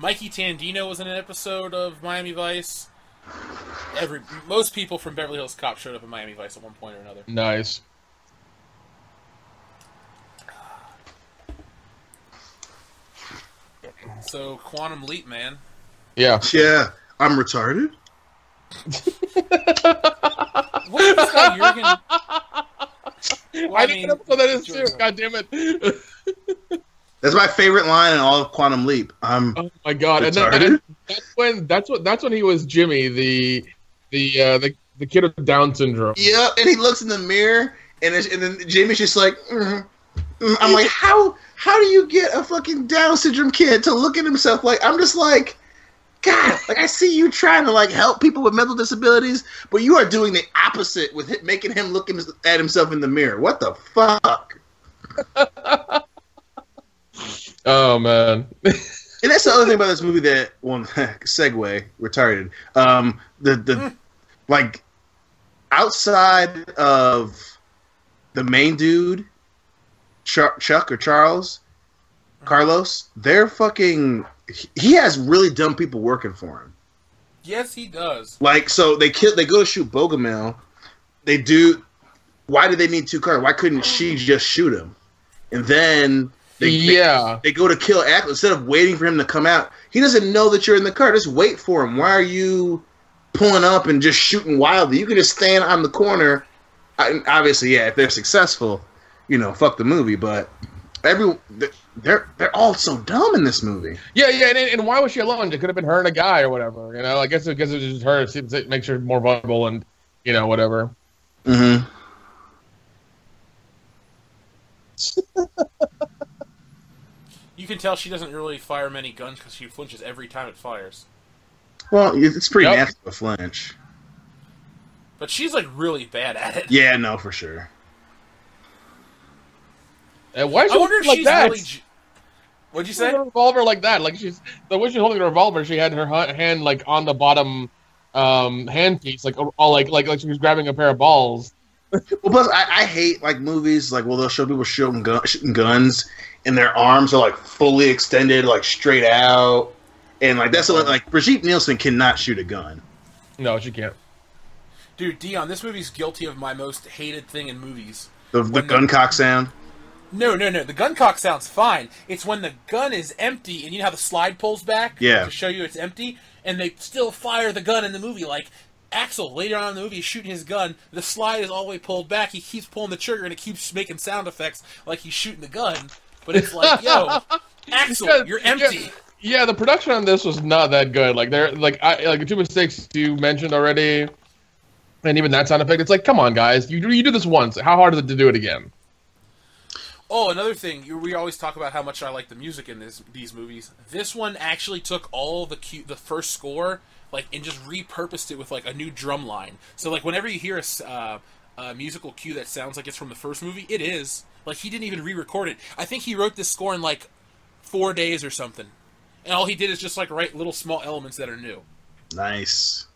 Mikey Tandino was in an episode of Miami Vice. Most people from Beverly Hills Cop showed up in Miami Vice at one point or another. Nice. So, Quantum Leap, man. Yeah. Yeah. I'm retarded? What is this guy, Jurgen? Well, I didn't know that is true. God damn it. That's my favorite line in all of Quantum Leap. Oh my god! Retarded? And that's when he was Jimmy, the kid with Down syndrome. Yep, and he looks in the mirror, and then Jimmy's just like, I'm like, how do you get a fucking Down syndrome kid to look at himself like? I'm just like, God, like I see you trying to like help people with mental disabilities, but you are doing the opposite with making him look at himself in the mirror. What the fuck? Oh man. And that's the other thing about this movie that segue retarded. Like outside of the main dude, Chuck or Carlos, they're fucking. He has really dumb people working for him. Yes, he does. Like, so they go to shoot Bogomil. They do. why did they need 2 cars? Why couldn't she just shoot him? And then they go to kill Axel instead of waiting for him to come out. He doesn't know that you're in the car. Just wait for him. Why are you pulling up and just shooting wildly? You can just stand on the corner. Obviously, yeah, if they're successful, fuck the movie. But they're all so dumb in this movie. Yeah, and why was she alone? It could have been her and a guy or whatever. I guess it was just her. It makes her more vulnerable and whatever. Mm-hmm. You can tell she doesn't really fire many guns because she flinches every time it fires. Well, it's pretty nasty to flinch. But she's like really bad at it. Yeah, no, for sure. And why is she I wonder if like she's that? really. What'd you say? A revolver like that, like the way she's holding a revolver, she had her hand like on the bottom handpiece, like all like she was grabbing a pair of balls. Well, plus I hate like movies like they'll show people shooting guns and their arms are like fully extended, like straight out, and like that's like Brigitte Nielsen cannot shoot a gun. No, she can't. Dude, Dion, this movie's guilty of my most hated thing in movies. The gun cock sound? No. The gun cock sound's fine. It's when the gun is empty, and you know how the slide pulls back to show you it's empty, and they still fire the gun in the movie. Like, Axel, later on in the movie, is shooting his gun. The slide is all the way pulled back. He keeps pulling the trigger, and it keeps making sound effects like he's shooting the gun. But it's like, yo, Axel, you're empty. Yeah, the production on this was not that good. Like, the 2 mistakes you mentioned already. And even that sound effect, it's like, come on, guys. You do this once. How hard is it to do it again? Oh, another thing. We always talk about how much I like the music in these movies. This one actually took all the first score, and just repurposed it with, a new drum line. So, whenever you hear a musical cue that sounds like it's from the first movie, it is. He didn't even re-record it. I think he wrote this score in, 4 days or something. And all he did is just, write little small elements that are new. Nice.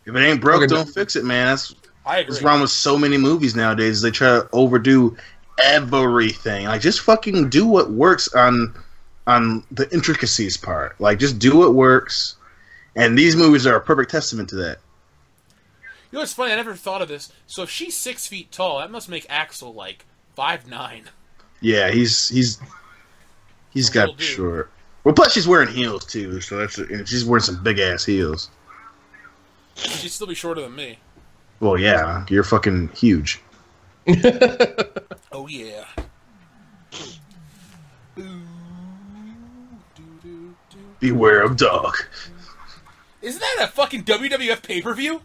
If it ain't broke, don't fix it, man. I agree. What's wrong with so many movies nowadays? They try to overdo everything. Just fucking do what works on the intricacies part. Just do what works. And these movies are a perfect testament to that. You know what's funny? I never thought of this. So if she's 6 feet tall, that must make Axel 5'9". Yeah, he's got short. Well, plus she's wearing heels too, so she's wearing some big ass heels. She'd still be shorter than me. Well, yeah, you're fucking huge. Oh, yeah. Beware of dog. Isn't that a fucking WWF pay-per-view?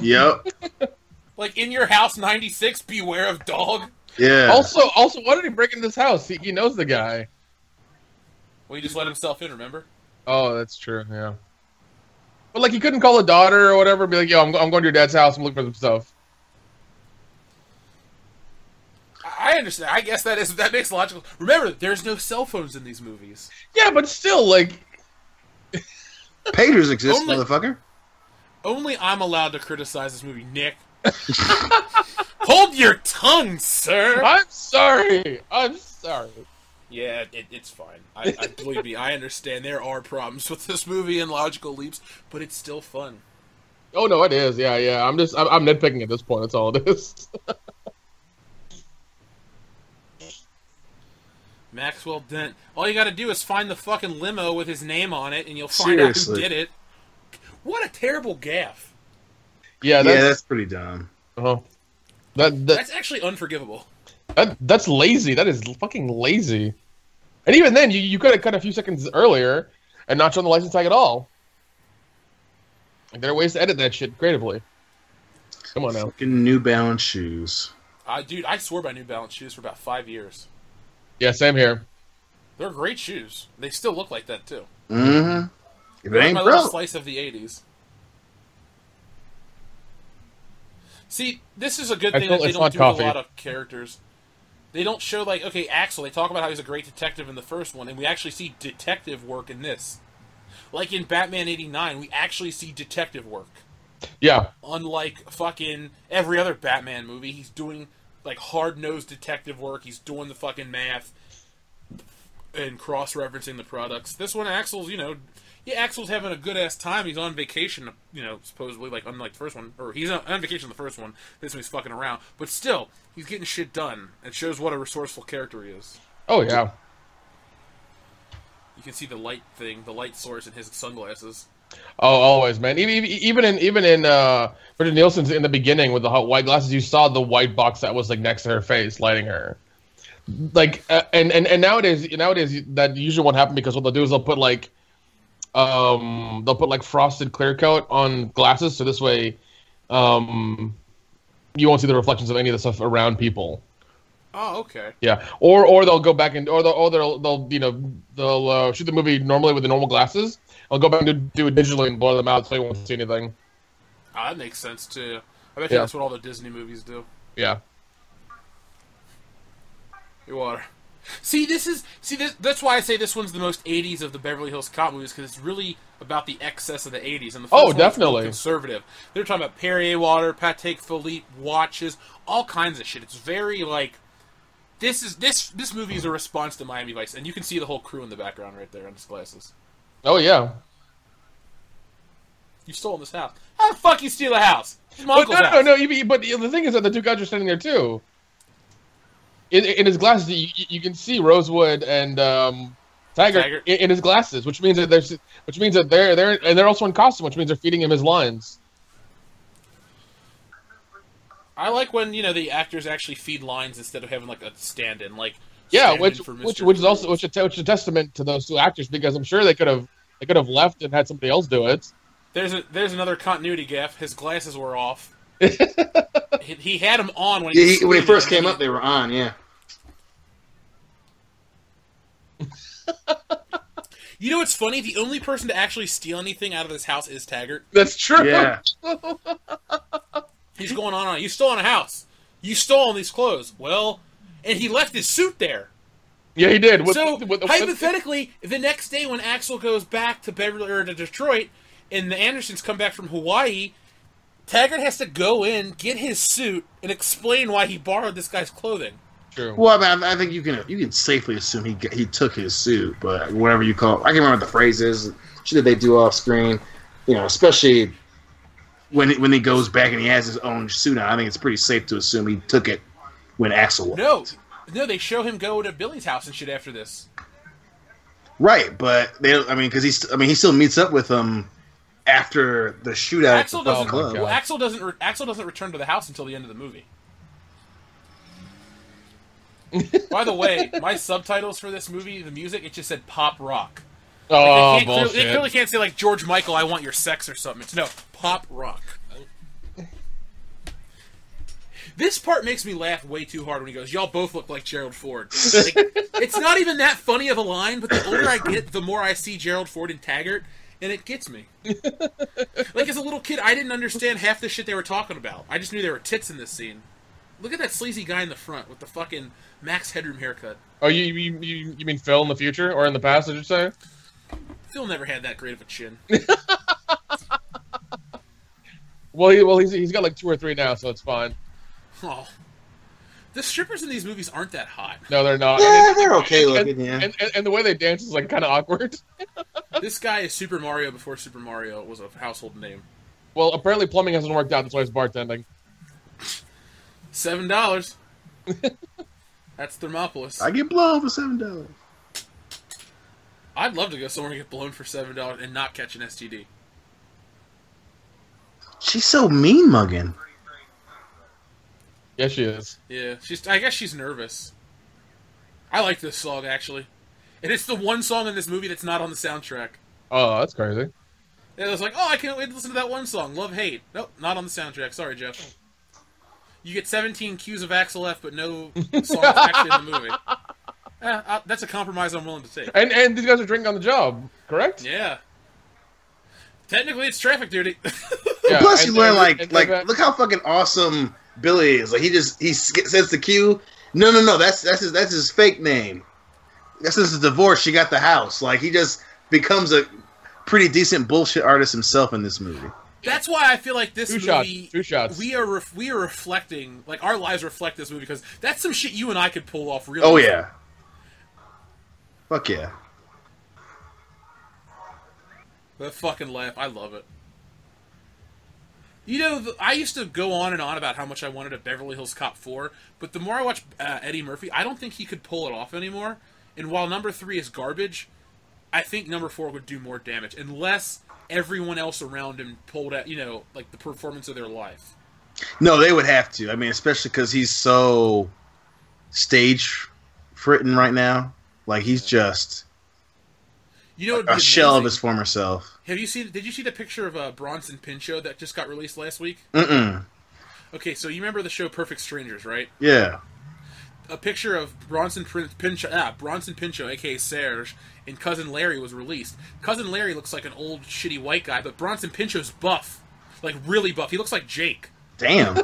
Yep. In Your House 96, Beware of Dog? Yeah. Also, why did he break into this house? He knows the guy. Well, he just let himself in, remember? Oh, that's true, yeah. But, he couldn't call a daughter or whatever and be like, yo, I'm going to your dad's house and look for some stuff. I understand. I guess that makes logical. Remember, there's no cell phones in these movies. Yeah, but still, Pagers exist, motherfucker. Only I'm allowed to criticize this movie, Nick. Hold your tongue, sir! I'm sorry. Yeah, it's fine. I believe me, I understand there are problems with this movie and logical leaps, but it's still fun. Oh no, it is. Yeah. I'm nitpicking at this point. That's all it is. Maxwell Dent. All you got to do is find the fucking limo with his name on it, and you'll find out who did it. What a terrible gaffe. Yeah, that's pretty dumb. Uh-huh. That's actually unforgivable. That's lazy. That is fucking lazy. And even then, you could have cut a few seconds earlier and not shown the license tag at all. There are ways to edit that shit creatively. Come on now. Fucking New Balance shoes. Dude, I swore by New Balance shoes for about 5 years. Yeah, same here. They're great shoes. They still look like that, too. Mm-hmm. If it ain't my little slice of the 80s. See, this is a good thing that they don't do with a lot of characters. They don't show, Axel, they talk about how he's a great detective in the first one, and we actually see detective work in this. In Batman 89, we actually see detective work. Yeah. Unlike fucking every other Batman movie, he's doing, hard-nosed detective work. He's doing the fucking math and cross-referencing the products. This one, Axel's, Yeah, Axel's having a good ass time. He's on vacation, you know, supposedly, like unlike the first one, or he's on vacation in the first one. This one he's fucking around, but still, he's getting shit done. It shows what a resourceful character he is. Oh yeah. You can see the light thing, the light source in his sunglasses. Oh, always, man. Even in Bridget Nielsen's in the beginning with the hot white glasses, you saw the white box that was like next to her face, lighting her. Like, and nowadays that usually won't happen because what they'll do is they'll put like frosted clear coat on glasses, so this way, you won't see the reflections of any of the stuff around people. Oh, okay. Yeah, or they'll go back and they'll you know they'll shoot the movie normally with the normal glasses. I'll go back and do it digitally and blur them out so you won't see anything. Oh, that makes sense too. I bet you that's what all the Disney movies do. Yeah. Your water. That's why I say this one's the most 80s of the Beverly Hills Cop movies, because it's really about the excess of the 80s. And the first one definitely is conservative. They're talking about Perrier water, Patek Philippe watches, all kinds of shit. It's very like this movie is a response to Miami Vice, and you can see the whole crew in the background right there on his glasses. Oh yeah. You stole this house. How the fuck you steal a house? It's my uncle's house. But the thing is that the two guys are standing there too. In his glasses, you can see Rosewood and Taggart in his glasses, which means that they're also in costume, which means they're feeding him his lines. I like when the actors actually feed lines instead of having like a stand-in, like which is a testament to those two actors, because I'm sure they could have left and had somebody else do it. There's another continuity gaffe. His glasses were off. he had them on when he first came up. They were on, yeah. You know what's funny? The only person to actually steal anything out of this house is Taggart. That's true. Yeah. He's going on. You stole a house. You stole these clothes. Well, and he left his suit there. Yeah, he did. Hypothetically, the next day when Axel goes back to Beverly or to Detroit, and the Andersons come back from Hawaii, Taggart has to go in, get his suit, and explain why he borrowed this guy's clothing. True. Well, I mean, I think you can safely assume he took his suit, but whatever you call it, I can't remember what the phrase is. Shit that they do off screen, especially when he goes back and he has his own suit on. I think it's pretty safe to assume he took it when Axel walked. No, they show him go to Billy's house and shit after this. Right, but because he still meets up with them after the shootout. Axel doesn't return to the house until the end of the movie. By the way, my subtitles for this movie, the music, it just said pop rock. Oh, bullshit. They clearly can't say like George Michael, I want your sex or something. It's no, pop rock. This part makes me laugh way too hard when he goes, y'all both look like Gerald Ford. Like, it's not even that funny of a line, but the older I get, the more I see Gerald Ford and Taggart, and it gets me. Like, as a little kid, I didn't understand half the shit they were talking about. I just knew there were tits in this scene. Look at that sleazy guy in the front with the fucking Max Headroom haircut. Oh, you mean Phil in the future? Or in the past, did you say? Phil never had that great of a chin. Well, he's got like 2 or 3 now, so it's fine. Oh. The strippers in these movies aren't that hot. No, they're not. Yeah, they're okay looking, yeah. And the way they dance is like kind of awkward. This guy is Super Mario before Super Mario was a household name. Well, apparently plumbing hasn't worked out, that's why he's bartending. $7. That's Thermopolis. I get blown for $7. I'd love to go somewhere and get blown for $7 and not catch an STD. She's so mean mugging. Yeah, she is. Yeah, I guess she's nervous. I like this song, actually. And it's the one song in this movie that's not on the soundtrack. Oh, that's crazy. It was like, I can't wait to listen to that one song, Love Hate. Nope, not on the soundtrack. Sorry, Jeff. You get 17 cues of Axel F, but no songs actually in the movie. That's a compromise I'm willing to take. And these guys are drinking on the job, correct? Yeah. Technically, it's traffic duty. Yeah, plus, you learn look how fucking awesome Billy is. Like he says the cue. No, that's his fake name. That's his divorce. She got the house. Like he just becomes a pretty decent bullshit artist himself in this movie. That's why I feel like this movie. Two shots. We are reflecting, like our lives reflect this movie, because that's some shit you and I could pull off. Really. Oh yeah. Fuck yeah. The fucking laugh. I love it. You know, I used to go on and on about how much I wanted a Beverly Hills Cop 4, but the more I watch Eddie Murphy, I don't think he could pull it off anymore. And while number 3 is garbage, I think number 4 would do more damage, unless everyone else around him pulled out, you know, like the performance of their life. No, they would have to. I mean, especially because he's so stage fritten right now. Like, he's just a shell of his former self. Did you see the picture of Bronson Pinchot that just got released last week? Mm-mm. Okay, so you remember the show Perfect Strangers, right? Yeah. A picture of Bronson Pinchot, aka Serge, and Cousin Larry was released. Cousin Larry looks like an old, shitty white guy, but Bronson Pinchot's buff. Like, really buff. He looks like Jake. Damn.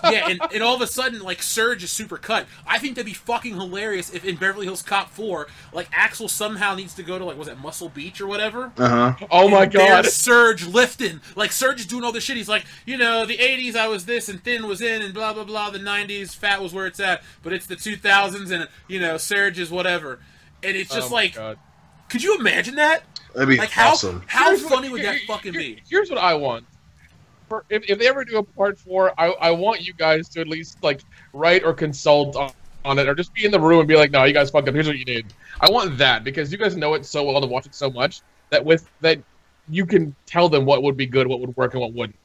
Yeah, and all of a sudden, like, Surge is super cut. I think that'd be fucking hilarious if in Beverly Hills Cop 4, like, Axel somehow needs to go to, like, was it Muscle Beach or whatever? Uh-huh. Oh my god. There's Surge lifting. Like, Surge is doing all this shit. He's like, you know, the 80s I was this and thin was in and blah, blah, blah. The 90s, fat was where it's at. But it's the 2000s and, you know, Surge is whatever. And it's just God. Could you imagine that? That'd be like, awesome. How funny would that fucking be? Here's what I want. If they ever do a part 4, I want you guys to at least like write or consult on it, or just be in the room and be like, no, you guys fucked up. Here's what you did. I want that because you guys know it so well to watch it so much that you can tell them what would be good, what would work, and what wouldn't.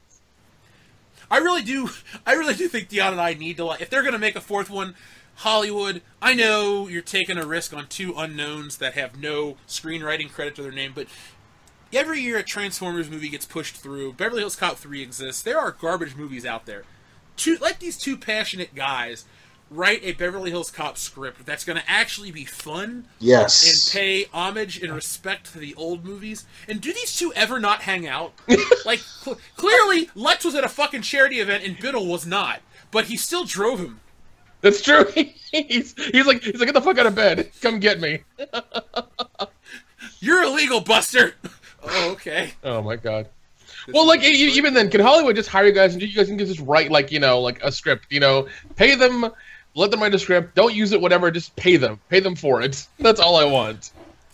I really do think Dion and I need to, like, if they're gonna make a 4th one, Hollywood, I know you're taking a risk on 2 unknowns that have no screenwriting credit to their name, but every year a Transformers movie gets pushed through. Beverly Hills Cop 3 exists. There are garbage movies out there. Let these 2 passionate guys write a Beverly Hills Cop script that's going to actually be fun. Yes. And pay homage and respect to the old movies. And do these 2 ever not hang out? Like, clearly, Lex was at a fucking charity event and Biddle was not. But he still drove him. That's true. He's like, get the fuck out of bed. Come get me. You're illegal, Buster. Oh, okay. Oh my god. Well, like even then, can Hollywood just hire you guys and you guys can just write like like a script? Pay them, let them write a script. Don't use it, whatever. Just pay them for it. That's all I want.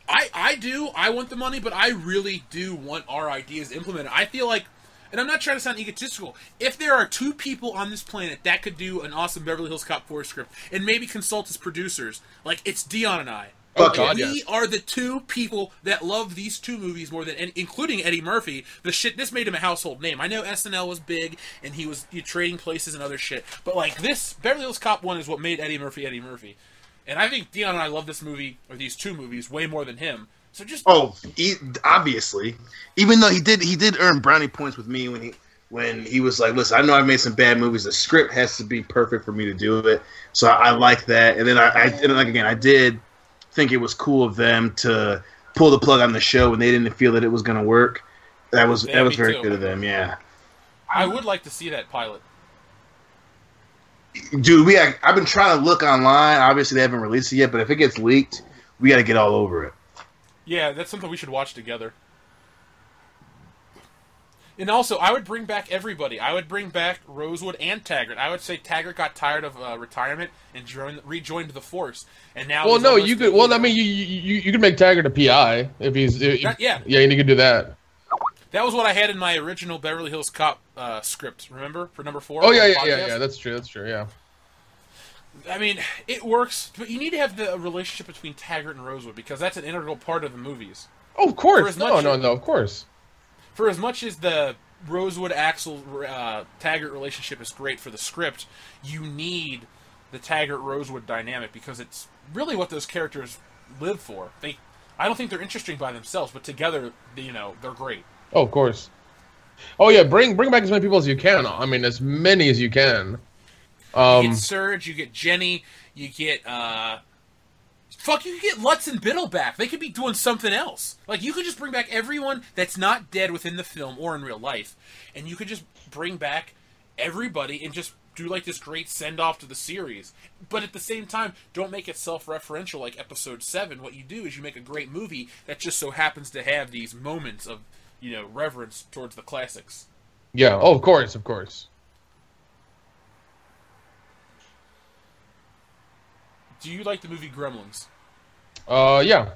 I want the money, but I really do want our ideas implemented. I feel like, and I'm not trying to sound egotistical, if there are 2 people on this planet that could do an awesome Beverly Hills Cop 4 script and maybe consult as producers, like, it's Dion and I. Oh, God, we are the 2 people that love these 2 movies more than including Eddie Murphy. This made him a household name. I know SNL was big and he was Trading Places and other shit, but like this Beverly Hills Cop 1 is what made Eddie Murphy Eddie Murphy. And I think Dion and I love this movie, or these 2 movies, way more than him. So just obviously, even though he did earn brownie points with me when he was like, listen, I know I've made some bad movies. The script has to be perfect for me to do it. So I like that. And then I did think it was cool of them to pull the plug on the show when they didn't feel that it was going to work. That was very good of them. Yeah, I would like to see that pilot. Dude, I've been trying to look online. Obviously, they haven't released it yet, but if it gets leaked, we got to get all over it. Yeah, that's something we should watch together. And also, I would bring back everybody. I would bring back Rosewood and Taggart. I would say Taggart got tired of retirement and rejoined the force. And now, well, no, you could. Well, I mean, you could make Taggart a PI if he's. Yeah, and you could do that. That was what I had in my original Beverly Hills Cop script. Remember, for number 4. Oh yeah. That's true. Yeah. I mean, it works, but you need to have the relationship between Taggart and Rosewood because that's an integral part of the movies. Oh, of course. No, of course. For as much as the Rosewood Axel Taggart relationship is great for the script, you need the Taggart Rosewood dynamic because it's really what those characters live for. I don't think they're interesting by themselves, but together, they're great. Oh, of course. Oh yeah, bring back as many people as you can. I mean, as many as you can. You get Surge, you get Jenny, you get you could get Lutz and Biddle back. They could be doing something else. Like, you could just bring back everyone that's not dead within the film or in real life, and you could just bring back everybody and just do, like, this great send-off to the series. But at the same time, don't make it self-referential like Episode 7. What you do is you make a great movie that just so happens to have these moments of, reverence towards the classics. Yeah, oh, of course. Do you like the movie Gremlins? Yeah.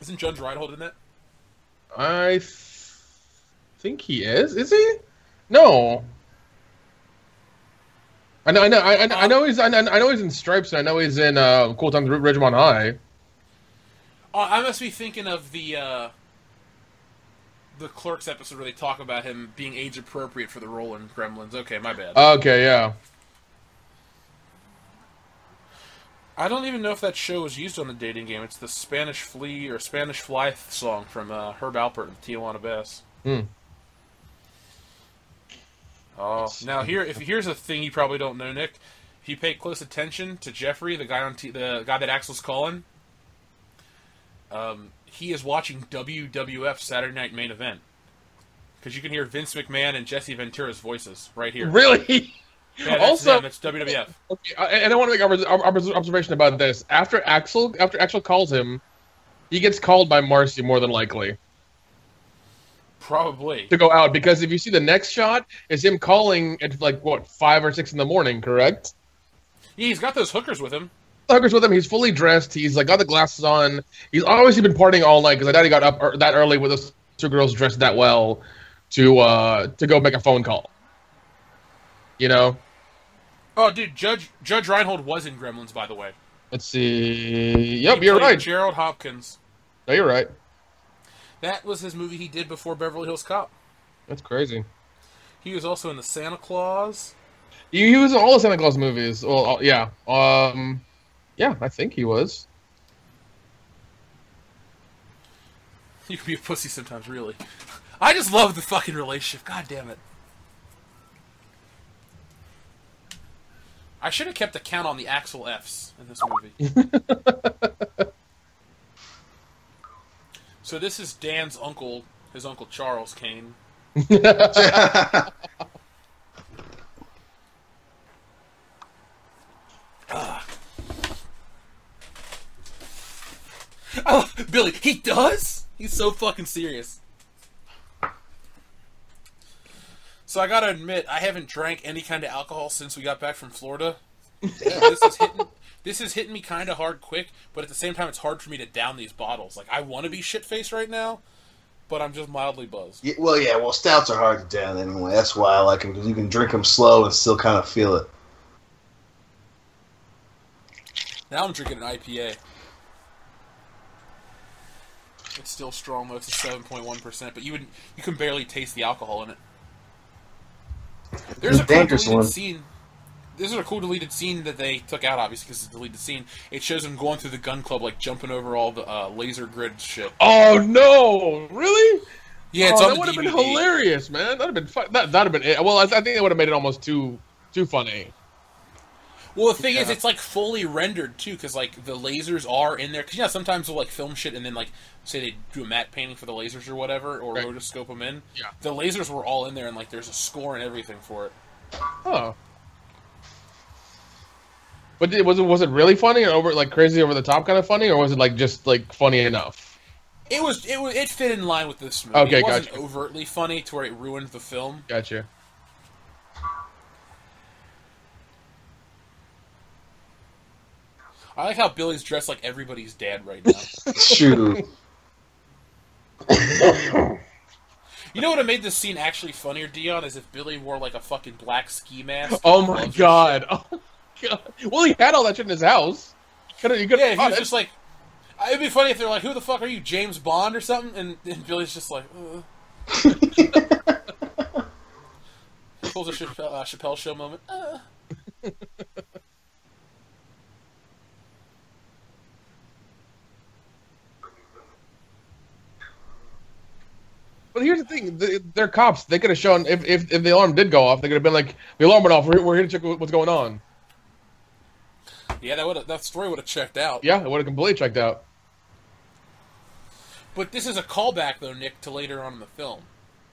Isn't Judge Reinhold in that? I think he is. Is he? No. I know he's in Stripes, and I know he's in Cool Times at Ridgemont High. I must be thinking of the Clerks episode where they talk about him being age appropriate for the role in Gremlins. Okay, my bad. Okay, yeah. I don't even know if that show was used on the dating game. It's the Spanish Flea or Spanish Fly song from Herb Alpert and Tijuana Bass. Hmm. Oh, now here's a thing you probably don't know, Nick. If you pay close attention to Jeffrey, the guy that Axel's calling, he is watching WWF Saturday Night Main Event because you can hear Vince McMahon and Jesse Ventura's voices right here. Really? Yeah, that's Also, them. It's WWF. Okay, and I want to make an observation about this. After Axel calls him, he gets called by Marcy more than likely. Probably. To go out, because if you see the next shot, is him calling at like, what, 5 or 6 in the morning, correct? Yeah, he's got those hookers with him. Hookers with him, he's fully dressed, he's like got the glasses on, he's obviously been partying all night, because I doubt he got up that early with those 2 girls dressed that well to go make a phone call. You know? Oh, dude, Judge Reinhold was in Gremlins, by the way. Let's see. Yep, He you're played right. Gerald Hopkins. No, you're right. That was his movie he did before Beverly Hills Cop. That's crazy. He was also in the Santa Claus. He was in all the Santa Claus movies. Well, yeah. Yeah, I think he was. You can be a pussy sometimes, really. I just love the fucking relationship. God damn it. I should have kept a count on the Axel F's in this movie. So this is Dan's uncle, his uncle Charles Kane. Oh, Billy, he does? He's so fucking serious. So I gotta admit, I haven't drank any kind of alcohol since we got back from Florida. This is hitting me kind of hard quick, but at the same time, it's hard for me to down these bottles. Like, I want to be shit-faced right now, but I'm just mildly buzzed. Yeah, well, stouts are hard to down anyway. That's why I like them, because you can drink them slow and still kind of feel it. Now I'm drinking an IPA. It's still strong, though. It's a 7.1%, but you can barely taste the alcohol in it. There's a cool deleted scene. This is a cool deleted scene that they took out, obviously, because it's a deleted scene. It shows him going through the gun club, like, jumping over all the laser grid shit. Oh, no! Really? Yeah, it's on that the would have DVD. been hilarious, man. That'd have been fun. That'd have been it. Well, I think it would have made it almost too funny. Well, the thing is, it's, like, fully rendered, too, because, like, the lasers are in there. Because, you know, sometimes they'll, like, film shit and then, like, say they do a matte painting for the lasers or whatever, or rotoscope them in. Yeah. The lasers were all in there, and, like, there's a score and everything for it. Oh. But was it really funny, or like crazy over the top kind of funny, or was it like just like funny enough? It fit in line with this movie. Okay, it wasn't gotcha. overtly funny to where it ruined the film. Gotcha. I like how Billy's dressed like everybody's dad right now. Shoot. You know what would have made this scene actually funnier, Dion, is if Billy wore like a fucking black ski mask. Oh my god. Oh my god. Well, he had all that shit in his house. He he was just like... It'd be funny if they're like, who the fuck are you, James Bond or something? And Billy's just like, Pulls a Chappelle Show moment. But here's the thing: they're cops. They could have shown if the alarm did go off, they could have been like, "The alarm went off. We're here to check what's going on." Yeah, that story would have checked out. Yeah, it would have completely checked out. But this is a callback, though, Nick, to later on in the film.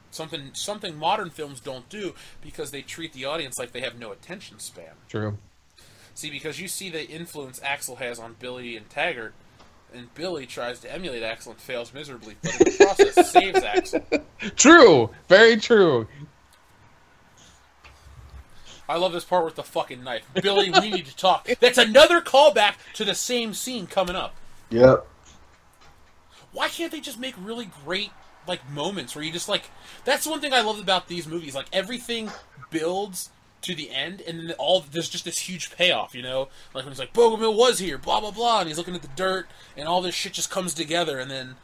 Something modern films don't do because they treat the audience like they have no attention span. True. See, because you see the influence Axel has on Billy and Taggart, and Billy tries to emulate Axel and fails miserably, but in the process saves Axel. True. Very true. I love this part with the fucking knife. Billy, we need to talk. That's another callback to the same scene coming up. Yep. Why can't they just make really great like moments where you just like. That's one thing I love about these movies. Like everything builds to the end, and then there's just this huge payoff. You know, like when he's like Bogomil was here, blah blah blah, and he's looking at the dirt, and all this shit just comes together, and then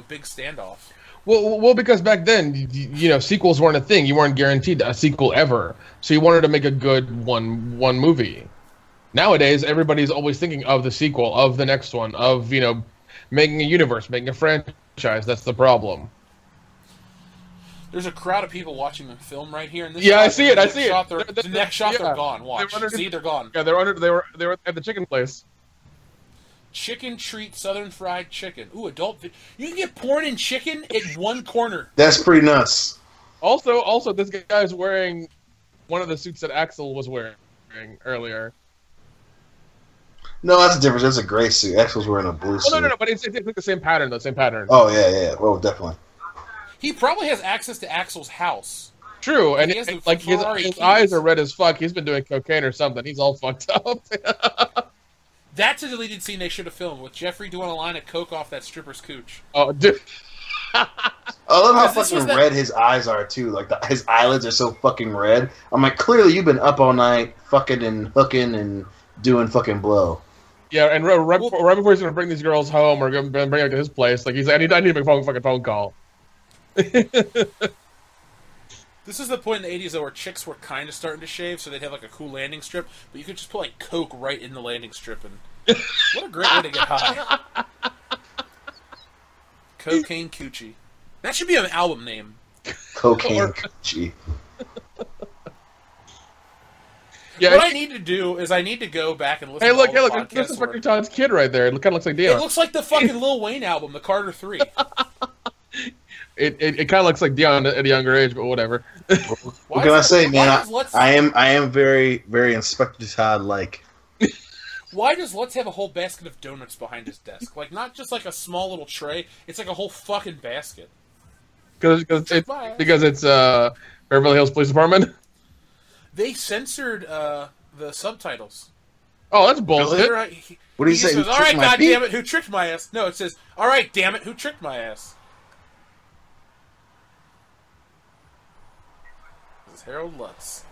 big standoff. Well, because back then, sequels weren't a thing. You weren't guaranteed a sequel ever, so you wanted to make a good one movie. Nowadays, everybody's always thinking of the sequel, of the next one, of making a universe, making a franchise. That's the problem. There's a crowd of people watching the film right here, and this I see it. The next shot, they're gone. Watch, they're gone. Yeah, they were at the chicken place. Chicken treat Southern fried chicken. Ooh, adult. You can get porn and chicken in one corner. That's pretty nuts. Also, this guy's wearing one of the suits that Axel was wearing earlier. No, that's a difference. That's a gray suit. Axel's wearing a blue suit. No, but it's like the same pattern. Oh, yeah. Well, definitely. He probably has access to Axel's house. True, and his eyes are red as fuck. He's been doing cocaine or something. He's all fucked up. That's a deleted scene they should have filmed, with Jeffrey doing a line of coke off that stripper's cooch. Oh, dude. I love how fucking red his eyes are, too. Like, his eyelids are so fucking red. I'm like, clearly you've been up all night fucking and hooking and doing fucking blow. Yeah, and right before he's going to bring these girls home or going to bring them to his place, like, he's like, I need to make a fucking phone call. This is the point in the 80s, though, where chicks were kind of starting to shave, so they'd have, like, a cool landing strip, but you could just put, like, coke right in the landing strip, and what a great way to get high. Cocaine Coochie. That should be an album name. Cocaine Coochie. Yeah, what I need to do is I need to go back and listen to all the podcasts. This is fucking Todd's kid right there. It kind of looks like Dion. It looks like the fucking Lil Wayne album, the Carter 3. It kind of looks like Dion at a younger age, but whatever. What can I say, man? I am very, very Inspector Todd-like. Why does Let's have a whole basket of donuts behind his desk? Like, not just like a small little tray. It's like a whole fucking basket. Because it's Beverly Hills Police Department? They censored the subtitles. Oh, that's bullshit. What do you say? Says, all right, goddammit, who tricked my ass? No, it says, all right, damn it, who tricked my ass? This is Harold Lutz.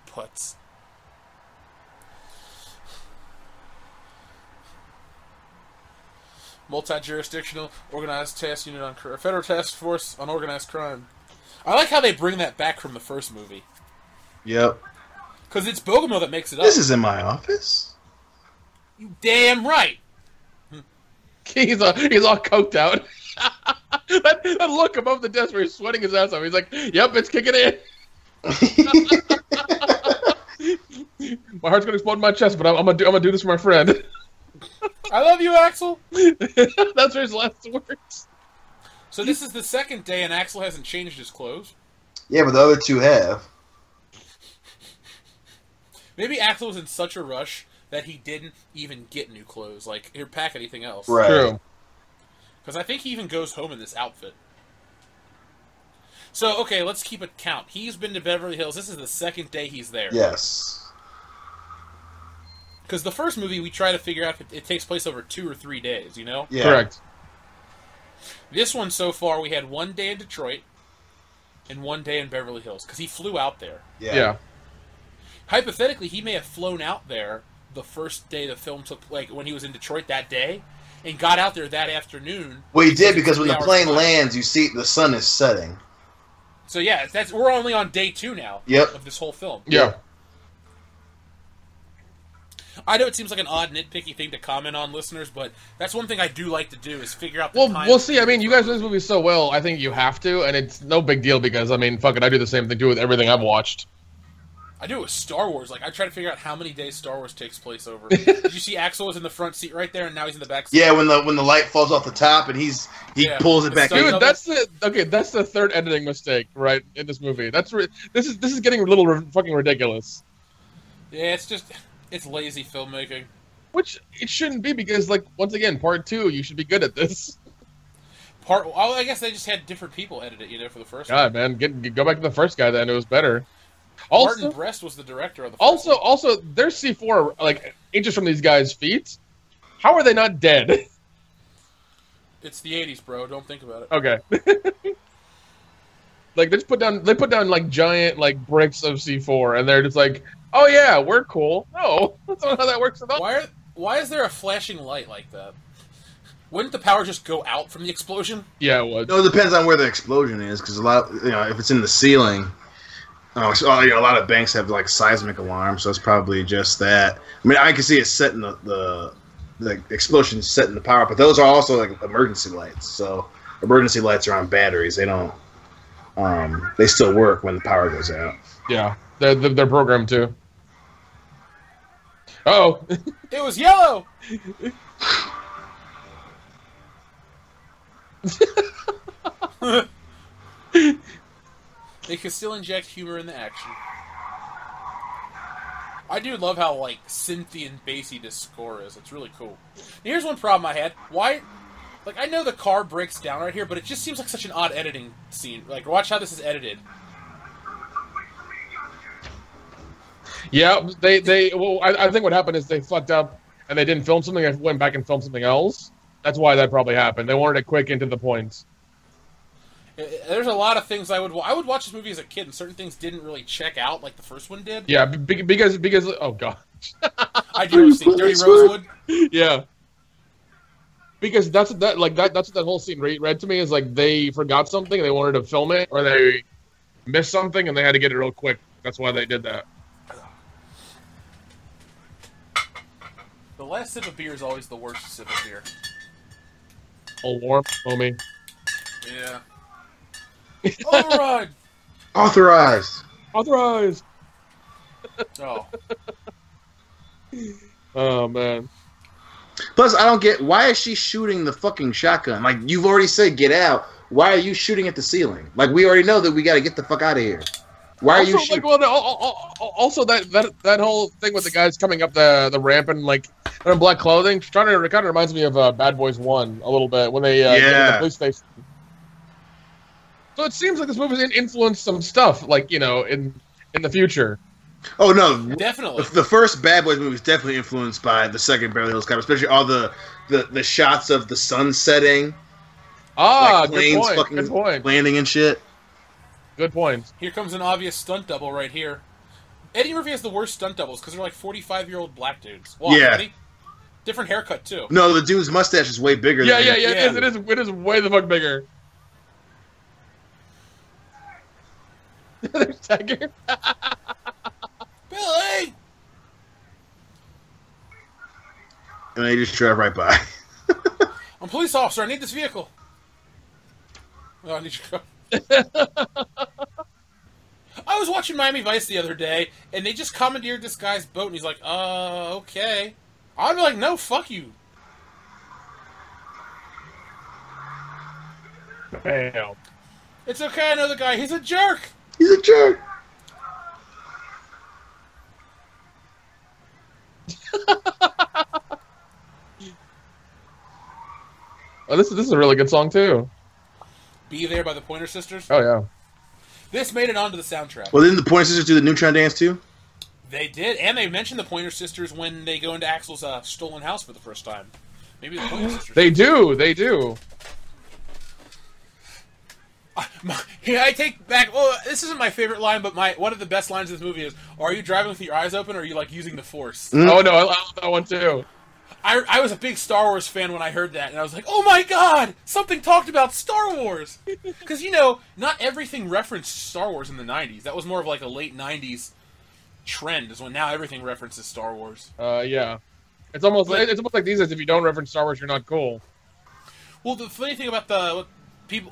Putz. Multi-jurisdictional organized task unit on federal task force on organized crime. I like how they bring that back from the first movie. Yep. Because it's Bogomil that makes it up. This is in my office. You damn right. He's all coked out. that look above the desk where he's sweating his ass off. He's like, "Yep, it's kicking in." My heart's gonna explode in my chest, but I'm gonna do this for my friend. I love you, Axel. That's his last words. So this is the second day, and Axel hasn't changed his clothes. Yeah, but the other two have. Maybe Axel was in such a rush that he didn't even get new clothes, like, or pack anything else. Right. True. Because I think he even goes home in this outfit. So, okay, let's keep a count. He's been to Beverly Hills. This is the second day he's there. Yes. Because the first movie, we try to figure out if it takes place over 2 or 3 days, you know? Yeah. Correct. This one, so far, we had 1 day in Detroit and 1 day in Beverly Hills, because he flew out there. Yeah. Hypothetically, he may have flown out there the first day the film took, like, when he was in Detroit that day, and got out there that afternoon. Well, he did, because when the plane lands, you see the sun is setting. So, yeah, we're only on day 2 now of this whole film. Yeah. I know it seems like an odd, nitpicky thing to comment on, listeners, but that's one thing I do like to do is figure out the time. We'll see. I mean, you guys know this movie so well, I think you have to, and it's no big deal because, I mean, fuck it, I do the same thing too with everything I've watched. I do it with Star Wars. Like, I try to figure out how many days Star Wars takes place over. Did you see Axel was in the front seat right there, and now he's in the back seat? Yeah, when the light falls off the top and he pulls it back in. Dude, that's the third editing mistake, right, in this movie. This is getting a little fucking ridiculous. Yeah, it's lazy filmmaking. Which it shouldn't be because, like, once again, part 2, you should be good at this. I guess they just had different people edit it, for the first God, one. man, go back to the first guy then. It was better. Martin Brest was the director of the first one. Also, there's C4 like inches from these guys' feet. How are they not dead? It's the 80s, bro. Don't think about it. Okay. Like, they put down like giant like bricks of C4, and they're just like, oh yeah, we're cool. No, that's not how that works at all. Why is there a flashing light like that? Wouldn't the power just go out from the explosion? Yeah, it would. No, it depends on where the explosion is, because a lot, if it's in the ceiling, a lot of banks have like seismic alarms, so it's probably just that. I mean, I can see it setting the explosion setting the power, but those are also like emergency lights. So emergency lights are on batteries. They don't. They still work when the power goes out. Yeah, they're programmed too. Oh, it was yellow. They could still inject humor in the action. I do love how like synthy and bassy this score is. It's really cool. Here's one problem I had. Why? Like, I know the car breaks down right here, but it just seems like such an odd editing scene. Like, watch how this is edited. Yeah, well, I think what happened is they fucked up and they didn't film something and went back and filmed something else. That's why that probably happened. They wanted it quick and to the point. There's a lot of things I would watch this movie as a kid, and certain things didn't really check out like the first one did. Yeah, because oh god, I do see Dirty Rosewood. Yeah, because that's what that whole scene read to me is like they forgot something and they wanted to film it, or they missed something and they had to get it real quick. That's why they did that. The last sip of beer is always the worst sip of beer. All warm, homie. Yeah. Override! Authorized! Authorized! Oh. Oh, man. Plus, I don't get, why is she shooting the fucking shotgun? Like, you've already said get out. Why are you shooting at the ceiling? Like, we already know that we gotta get the fuck out of here. Why are you shooting? Like, also, that whole thing with the guys coming up the ramp and, like, in black clothing, it kind of reminds me of Bad Boys 1 a little bit, when they get to the police station. So it seems like this movie's influenced some stuff, like, in the future. Oh, no. Definitely. The first Bad Boys movie is definitely influenced by the second Beverly Hills Cop, especially all the shots of the sun setting. Ah, like planes good point. Good point. Landing and shit. Good point. Here comes an obvious stunt double right here. Eddie Murphy has the worst stunt doubles because they're like 45-year-old black dudes. Well, yeah. Eddie? Different haircut, too. No, the dude's mustache is way bigger Yeah, than it is way the fuck bigger. There's Tiger. Billy! And they just drive right by. I'm a police officer. I need this vehicle. Oh, I need your car. I was watching Miami Vice the other day, and they just commandeered this guy's boat, and he's like, okay. I'd be like, no, fuck you. Damn. It's okay, I know the guy. He's a jerk. He's a jerk. Oh, this is a really good song too. Be There by the Pointer Sisters. Oh yeah. This made it onto the soundtrack. Well, didn't the Pointer Sisters do the Neutron Dance too? They did, and they mentioned the Pointer Sisters when they go into Axel's stolen house for the first time. Maybe the Pointer Sisters. They do. I take back. Well, this isn't my favorite line, but one of the best lines of this movie is: "Are you driving with your eyes open, or are you like using the Force?" Mm. Oh no, I love that one too. I was a big Star Wars fan when I heard that, and I was like, "Oh my god, something talked about Star Wars!" Because not everything referenced Star Wars in the '90s. That was more of like a late '90s trend. Is when now everything references Star Wars. Yeah, it's almost like these days. If you don't reference Star Wars, you're not cool. Well, the funny thing about what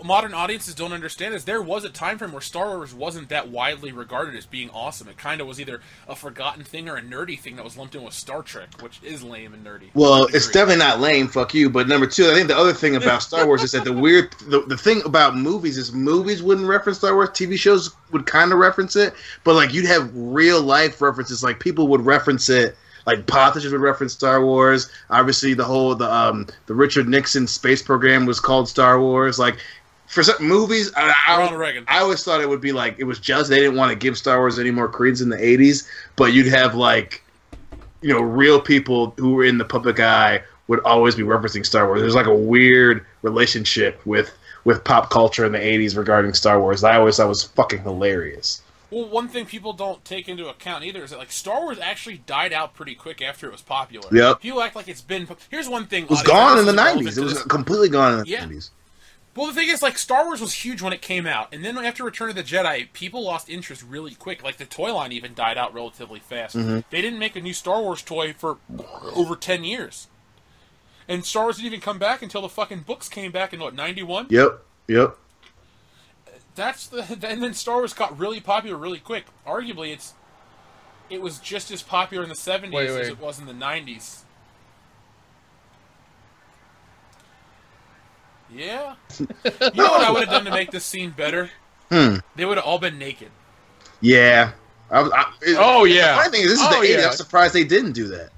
modern audiences don't understand is there was a time frame where Star Wars wasn't that widely regarded as being awesome. It kind of was either a forgotten thing or a nerdy thing that was lumped in with Star Trek, which is lame and nerdy. Well, it's definitely not lame, fuck you. But number two, I think the other thing about Star Wars is that the thing about movies is movies wouldn't reference Star Wars. TV shows would kind of reference it, but like you'd have real life references. Like people would reference it. Like politicians would reference Star Wars. Obviously, the Richard Nixon space program was called Star Wars. Like for some movies, I always thought it would be like it was just they didn't want to give Star Wars any more credence in the '80s. But you'd have like real people who were in the public eye would always be referencing Star Wars. There's like a weird relationship with pop culture in the 80s regarding Star Wars. I always thought was fucking hilarious. Well, one thing people don't take into account either is that like Star Wars actually died out pretty quick after it was popular. Yep. People act like it's been. Here's one thing. It was gone in the 90s. It was completely gone in the 90s. Well, the thing is, like, Star Wars was huge when it came out, and then after Return of the Jedi, people lost interest really quick. Like, the toy line even died out relatively fast. Mm-hmm. They didn't make a new Star Wars toy for over 10 years. And Star Wars didn't even come back until the fucking books came back in, what, 91? Yep. And then Star Wars got really popular really quick. Arguably, it was just as popular in the 70s as it was in the 90s. Yeah. You know what I would have done to make this scene better? They would have all been naked. Yeah. The funny thing is, this is the 80s. I'm surprised they didn't do that.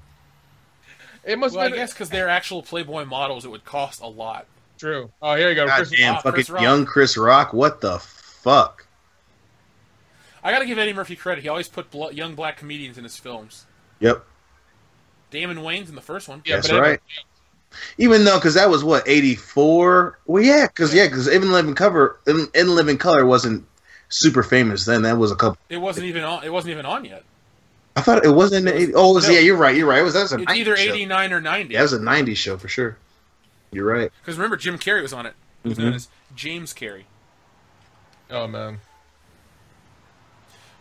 It must I guess because they're actual Playboy models, it would cost a lot. True. Oh, here you go. God damn, fucking young Chris Rock. What the fuck? I gotta give Eddie Murphy credit. He always put young black comedians in his films. Yep. Damon Wayans in the first one. Yeah, that's right. Even though, because that was what, 84? Well, yeah, because In Living Color wasn't super famous then. That was a couple. It wasn't even on yet. I thought it wasn't. Yeah, you're right. It's either 89 or 90. Yeah, it was a 90s show for sure. You're right. Because remember, Jim Carrey was on it. He was known as James Carrey. Oh man.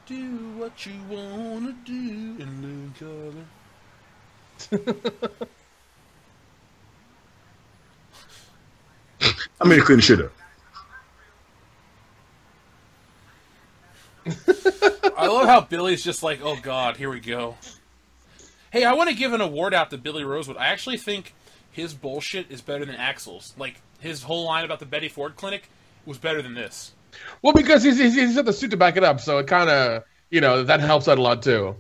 Do what you wanna do in living color. I'm gonna clean shit up. I love how Billy's just like, oh god, here we go. Hey, I want to give an award out to Billy Rosewood. I actually think his bullshit is better than Axel's. Like, his whole line about the Betty Ford clinic was better than this. Well, because he's got the suit to back it up, so it kind of, that helps out a lot too.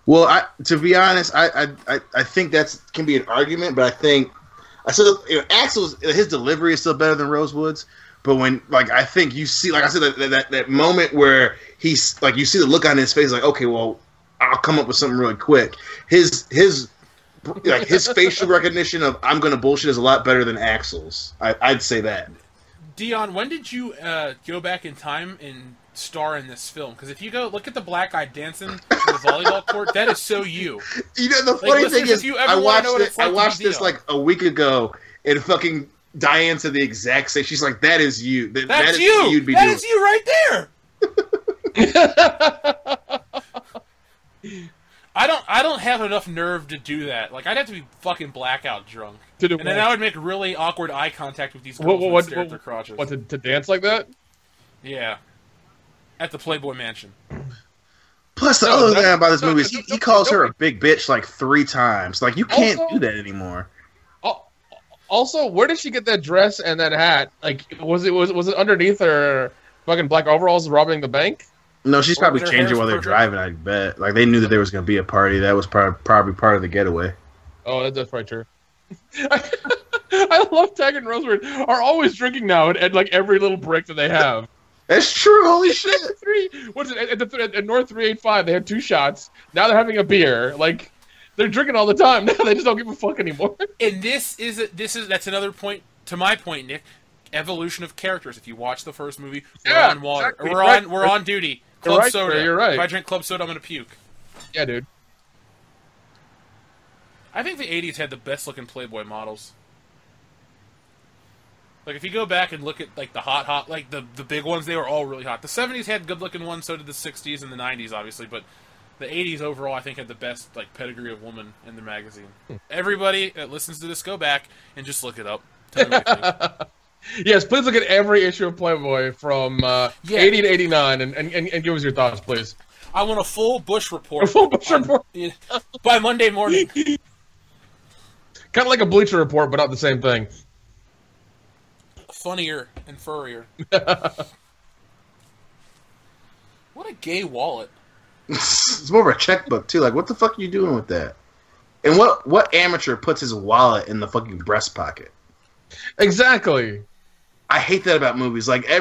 Well, to be honest, I think that can be an argument, but I said Axel's his delivery is still better than Rosewood's. But when, I think you see, like I said, that moment where he's, you see the look on his face, like, okay, well, I'll come up with something really quick. His facial recognition of I'm gonna bullshit is a lot better than Axel's. I'd say that. Dion, when did you go back in time and star in this film? Because if you go look at the black guy dancing on the volleyball court, that is so you. The funny thing is, I watched this like a week ago, and fucking Diane said the exact same. She's like, "That is you. That's you. You'd be doing. Is you right there." I don't have enough nerve to do that. Like, I'd have to be fucking blackout drunk, and then I would make really awkward eye contact with these girls and stare at their crotches. What, to dance like that? Yeah, at the Playboy Mansion. Plus, the other thing about this movie is he calls her a big bitch like 3 times. Like, you can't do that anymore. Also, where did she get that dress and that hat? Like, was it underneath her fucking black overalls robbing the bank? No, she's probably changing while they're driving, I bet. Like, they knew that there was going to be a party. That was probably part of the getaway. Oh, that's probably true. I love Tag and Rosewood are always drinking now at like every little break that they have. That's true. Holy shit! What's it at North 385? They had 2 shots. Now they're having a beer. Like, they're drinking all the time. Now they just don't give a fuck anymore. And that's another point to my point, Nick. Evolution of characters. If you watch the first movie, we're on water. Exactly. We're on duty. Club soda. You're right. If I drink club soda, I'm gonna puke. Yeah, dude. I think the 80s had the best looking Playboy models. Like, if you go back and look at, like, the hot, like, the big ones, they were all really hot. The 70s had good-looking ones, so did the 60s and the 90s, obviously, but the 80s overall, I think, had the best, like, pedigree of woman in the magazine. Everybody that listens to this, go back and just look it up. Tell me what you think. Yes, please look at every issue of Playboy from 80 to 89 and give us your thoughts, please. I want a full Bush report. A full Bush report? By Monday morning. Kind of like a Bleacher Report, but not the same thing. Funnier and furrier. What a gay wallet. It's more of a checkbook, too. Like, what the fuck are you doing with that? And what amateur puts his wallet in the fucking breast pocket? Exactly. I hate that about movies. Like, I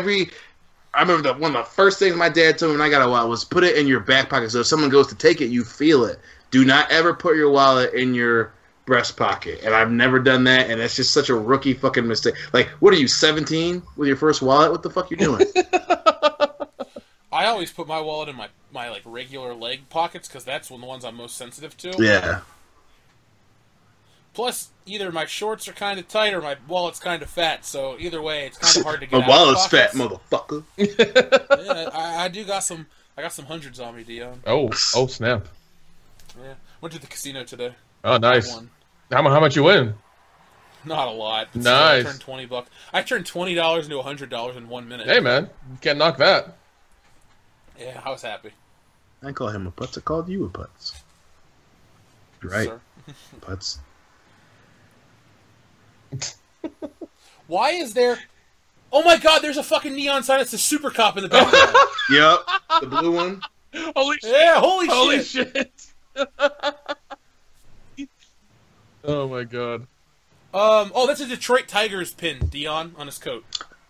remember one of the first things my dad told me when I got a wallet was put it in your back pocket. So if someone goes to take it, you feel it. Do not ever put your wallet in your breast pocket, and I've never done that, and that's just such a rookie fucking mistake. Like, what are you, 17 with your first wallet? What the fuck you doing? I always put my wallet in my like regular leg pockets because that's one of the ones I'm most sensitive to. Yeah. Plus, either my shorts are kind of tight or my wallet's kind of fat, so either way, it's kind of hard to get My out wallet's of the fat, pockets. motherfucker. Yeah, I do got some. I got some hundreds on me, Dion. Oh, snap! Yeah, went to the casino today. Oh, nice. How much you win? Not a lot. But Nice. I turned $20. I turned $20 into $100 in 1 minute. Hey, man, you can't knock that. Yeah, I was happy. I call him a putz. I called you a putz. Right, Sir. putz. Why is there? Oh my God! There's a fucking neon sign. It's a super cop in the background. Yep, the blue one. Holy shit! Yeah, holy shit! Oh my God. Oh, that's a Detroit Tigers pin, Dion, on his coat.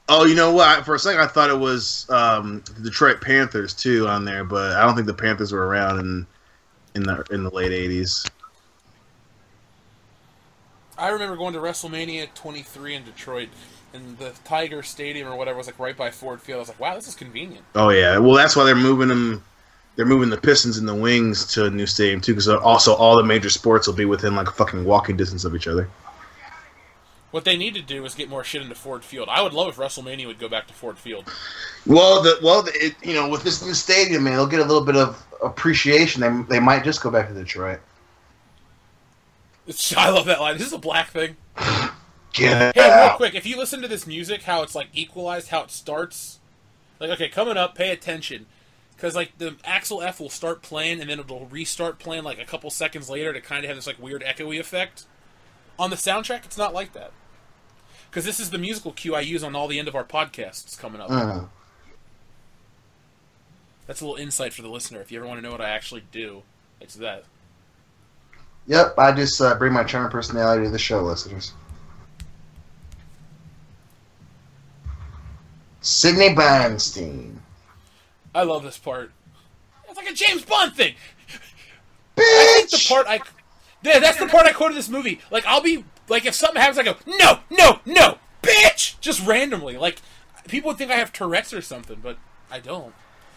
Oh, you know what? For a second, I thought it was the Detroit Panthers too on there, but I don't think the Panthers were around in the late '80s. I remember going to WrestleMania 23 in Detroit, and the Tiger Stadium or whatever was like right by Ford Field. I was like, wow, this is convenient. Oh yeah, well that's why they're moving them. They're moving the Pistons and the Wings to a new stadium too, because also all the major sports will be within like a fucking walking distance of each other. What they need to do is get more shit into Ford Field. I would love if WrestleMania would go back to Ford Field. Well, with this new stadium, man, they'll get a little bit of appreciation. They might just go back to Detroit. I love that line. This is a black thing. Get Hey, real out. quick, if you listen to this music, how it's like equalized, how it starts. Like, okay, coming up, pay attention. Because, like, the Axel F will start playing, and then it'll restart playing, like, a couple seconds later to kind of have this, like, weird echoey effect. On the soundtrack, it's not like that. Because this is the musical cue I use on all the end of our podcasts coming up. That's a little insight for the listener. If you ever want to know what I actually do, it's that. Yep, I just bring my charming personality to the show, listeners. Sidney Bernstein. I love this part. It's like a James Bond thing. Bitch! I think the part yeah, that's the part I quote in this movie. Like, I'll be like, if something happens, I go, no, no, no, bitch, just randomly. Like, people would think I have Tourette's or something, but I don't.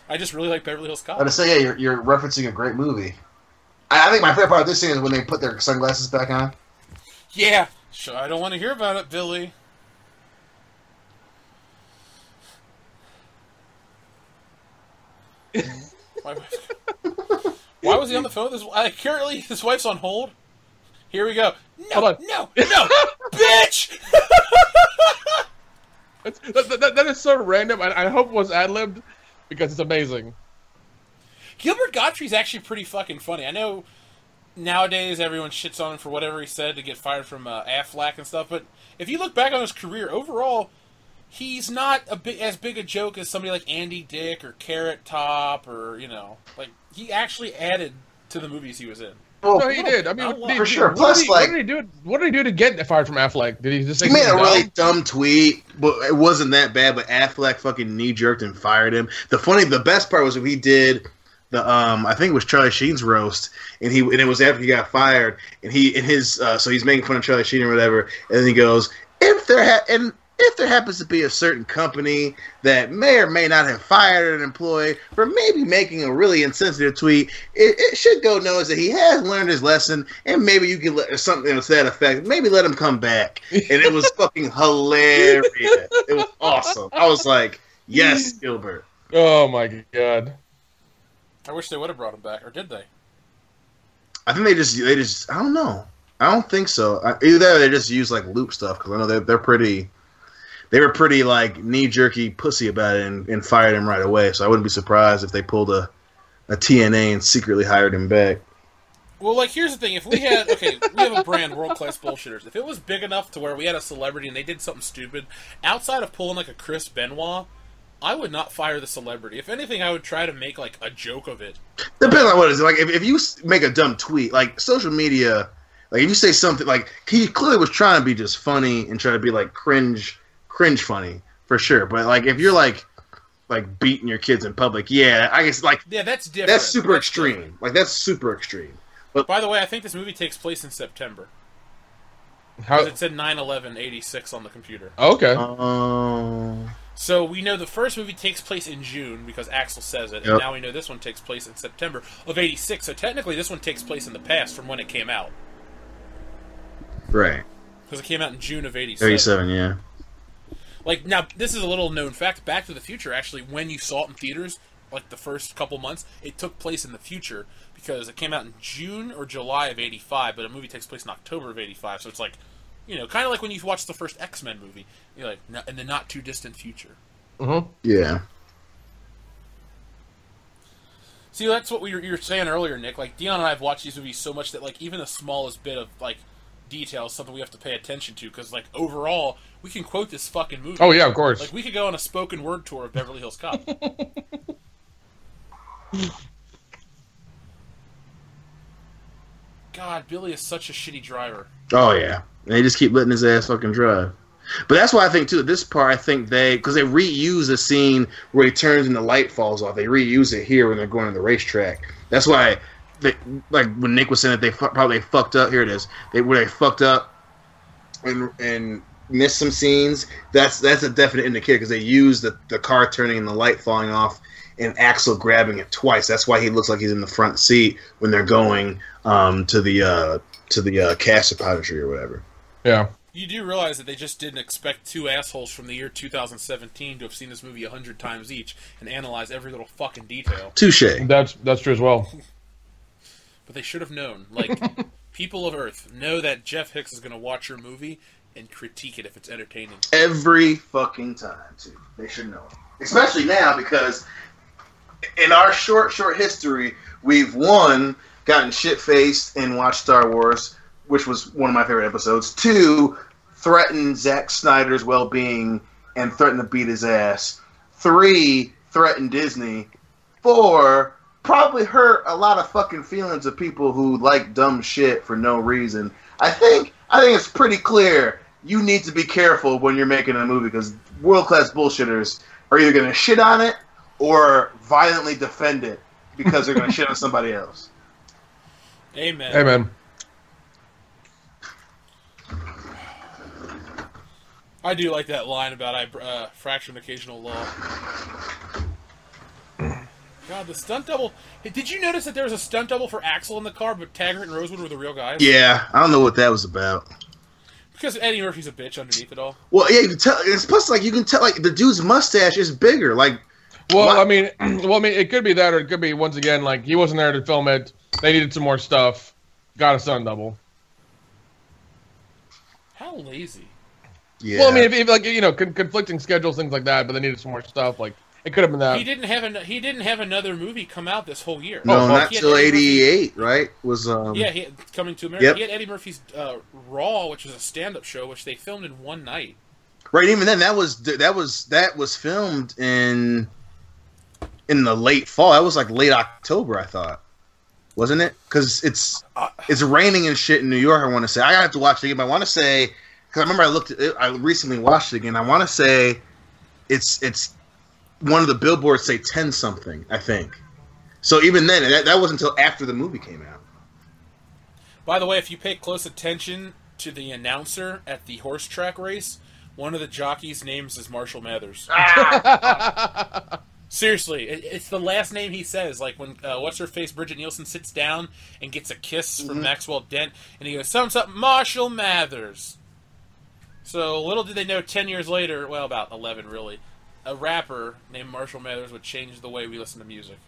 I just really like Beverly Hills Cop. I was to say, yeah, you're referencing a great movie. I think my favorite part of this scene is when they put their sunglasses back on. Yeah, sure. I don't want to hear about it, Billy. Why was he on the phone? Currently, his wife's on hold. Here we go. No, no, no, bitch! That is so random. I hope it was ad-libbed because it's amazing. Gilbert Gottfried's actually pretty fucking funny. I know nowadays everyone shits on him for whatever he said to get fired from Aflac and stuff, but if you look back on his career, overall, he's not as big a joke as somebody like Andy Dick or Carrot Top or, like, he actually added to the movies he was in. Well, no, he did. I mean, for sure. Plus, what did he do? What did he do to get fired from Affleck? Did he just? He made a really dumb tweet, but it wasn't that bad. But Affleck fucking knee jerked and fired him. The best part was when he did the I think it was Charlie Sheen's roast, and it was after he got fired, and so he's making fun of Charlie Sheen or whatever, and then he goes, if there happens to be a certain company that may or may not have fired an employee for maybe making a really insensitive tweet, it should go noticed that he has learned his lesson, and maybe you can let something to that effect. Maybe let him come back. And it was fucking hilarious. It was awesome. I was like, yes, Gilbert. Oh my god. I wish they would have brought him back, or did they? I think they just I don't know. I don't think so. Either they just use like loop stuff, because I know they're pretty. They were pretty, like, knee-jerky pussy about it and fired him right away, so I wouldn't be surprised if they pulled a TNA and secretly hired him back. Well, like, here's the thing. If we had... Okay, we have a brand, World Class Bullshitters. If it was big enough to where we had a celebrity and they did something stupid, outside of pulling, like, a Chris Benoit, I would not fire the celebrity. If anything, I would try to make, like, a joke of it. Depends on what it is. Like, if you make a dumb tweet, like, social media... Like, if you say something... Like, he clearly was trying to be just funny and try to be, like, cringe funny for sure, but like if you're like beating your kids in public, yeah, I guess like that's different. That's super extreme. Like that's super extreme. But by the way, I think this movie takes place in September. Because it said 9/11/86 on the computer. Okay. So we know the first movie takes place in June because Axel says it, and now we know this one takes place in September of '86. So technically, this one takes place in the past from when it came out. Right. Because it came out in June of '87. '87, yeah. Like, now, this is a little known fact. Back to the Future, actually, when you saw it in theaters, like the first couple months, it took place in the future because it came out in June or July of '85, but a movie takes place in October of '85. So it's like, you know, kind of like when you watch the first X-Men movie. You're like, in the not-too-distant future. Yeah. See, that's what you were saying earlier, Nick. Like, Dion and I have watched these movies so much that, like, even the smallest bit of, like, detail is something we have to pay attention to. Because, like, overall, we can quote this fucking movie. Oh, yeah, of course. Like, we could go on a spoken word tour of Beverly Hills Cop. God, Billy is such a shitty driver. Oh, yeah. And they just keep letting his ass fucking drive. But that's why I think, too, this part, I think because they reuse the scene where he turns and the light falls off. They reuse it here when they're going to the racetrack. That's why, like when Nick was saying that they probably fucked up. Here it is. Where they fucked up and missed some scenes. That's a definite indicator because they used the car turning and the light falling off and Axel grabbing it twice. That's why he looks like he's in the front seat when they're going to the cast depository or whatever. Yeah. You do realize that they just didn't expect two assholes from the year 2017 to have seen this movie 100 times each and analyze every little fucking detail. Touche. That's true as well. But they should have known. Like, people of Earth know that Jeff Hicks is going to watch your movie and critique it if it's entertaining. Every fucking time, too. They should know. Especially now because in our short history, we've, one, gotten shit-faced and watched Star Wars, which was one of my favorite episodes. 2, threatened Zack Snyder's well-being and threatened to beat his ass. 3, threatened Disney. 4, probably hurt a lot of fucking feelings of people who like dumb shit for no reason. I think it's pretty clear you need to be careful when you're making a movie because world-class bullshitters are either going to shit on it or violently defend it because they're going to shit on somebody else. Amen. Amen. I do like that line about I fracture an occasional law. God, the stunt double. Hey, did you notice that there was a stunt double for Axel in the car, but Taggart and Rosewood were the real guys? Yeah, I don't know what that was about. Because Eddie Murphy's a bitch underneath it all. Well, yeah, you can tell. It's plus, like, you can tell, like, the dude's mustache is bigger. Like, I mean, it could be that, or it could be once again, like, he wasn't there to film it. They needed some more stuff. Got a stunt double. How lazy. Yeah. Well, I mean, if like, you know, conflicting schedules, things like that, but they needed some more stuff. Like, it could have been that. He didn't have another movie come out this whole year. No, not till '88, right? Was yeah, he had Coming to America. Yep. He had Eddie Murphy's Raw, which was a stand-up show, which they filmed in one night. Right. Even then, that was filmed in the late fall. That was like late October, I thought. Wasn't it? Because it's raining and shit in New York. I want to say I have to watch it again. But I want to say because I remember I looked at it. I recently watched it again. I want to say it's one of the billboards say 10 something. I think. So even then, that wasn't until after the movie came out. By the way, if you pay close attention to the announcer at the horse track race, one of the jockeys' names is Marshall Mathers. Seriously, it's the last name he says. Like when what's-her-face Bridget Nielsen sits down and gets a kiss from Maxwell Dent, and he goes, something, Marshall Mathers. So little did they know 10 years later, well, about 11 really, a rapper named Marshall Mathers would change the way we listen to music.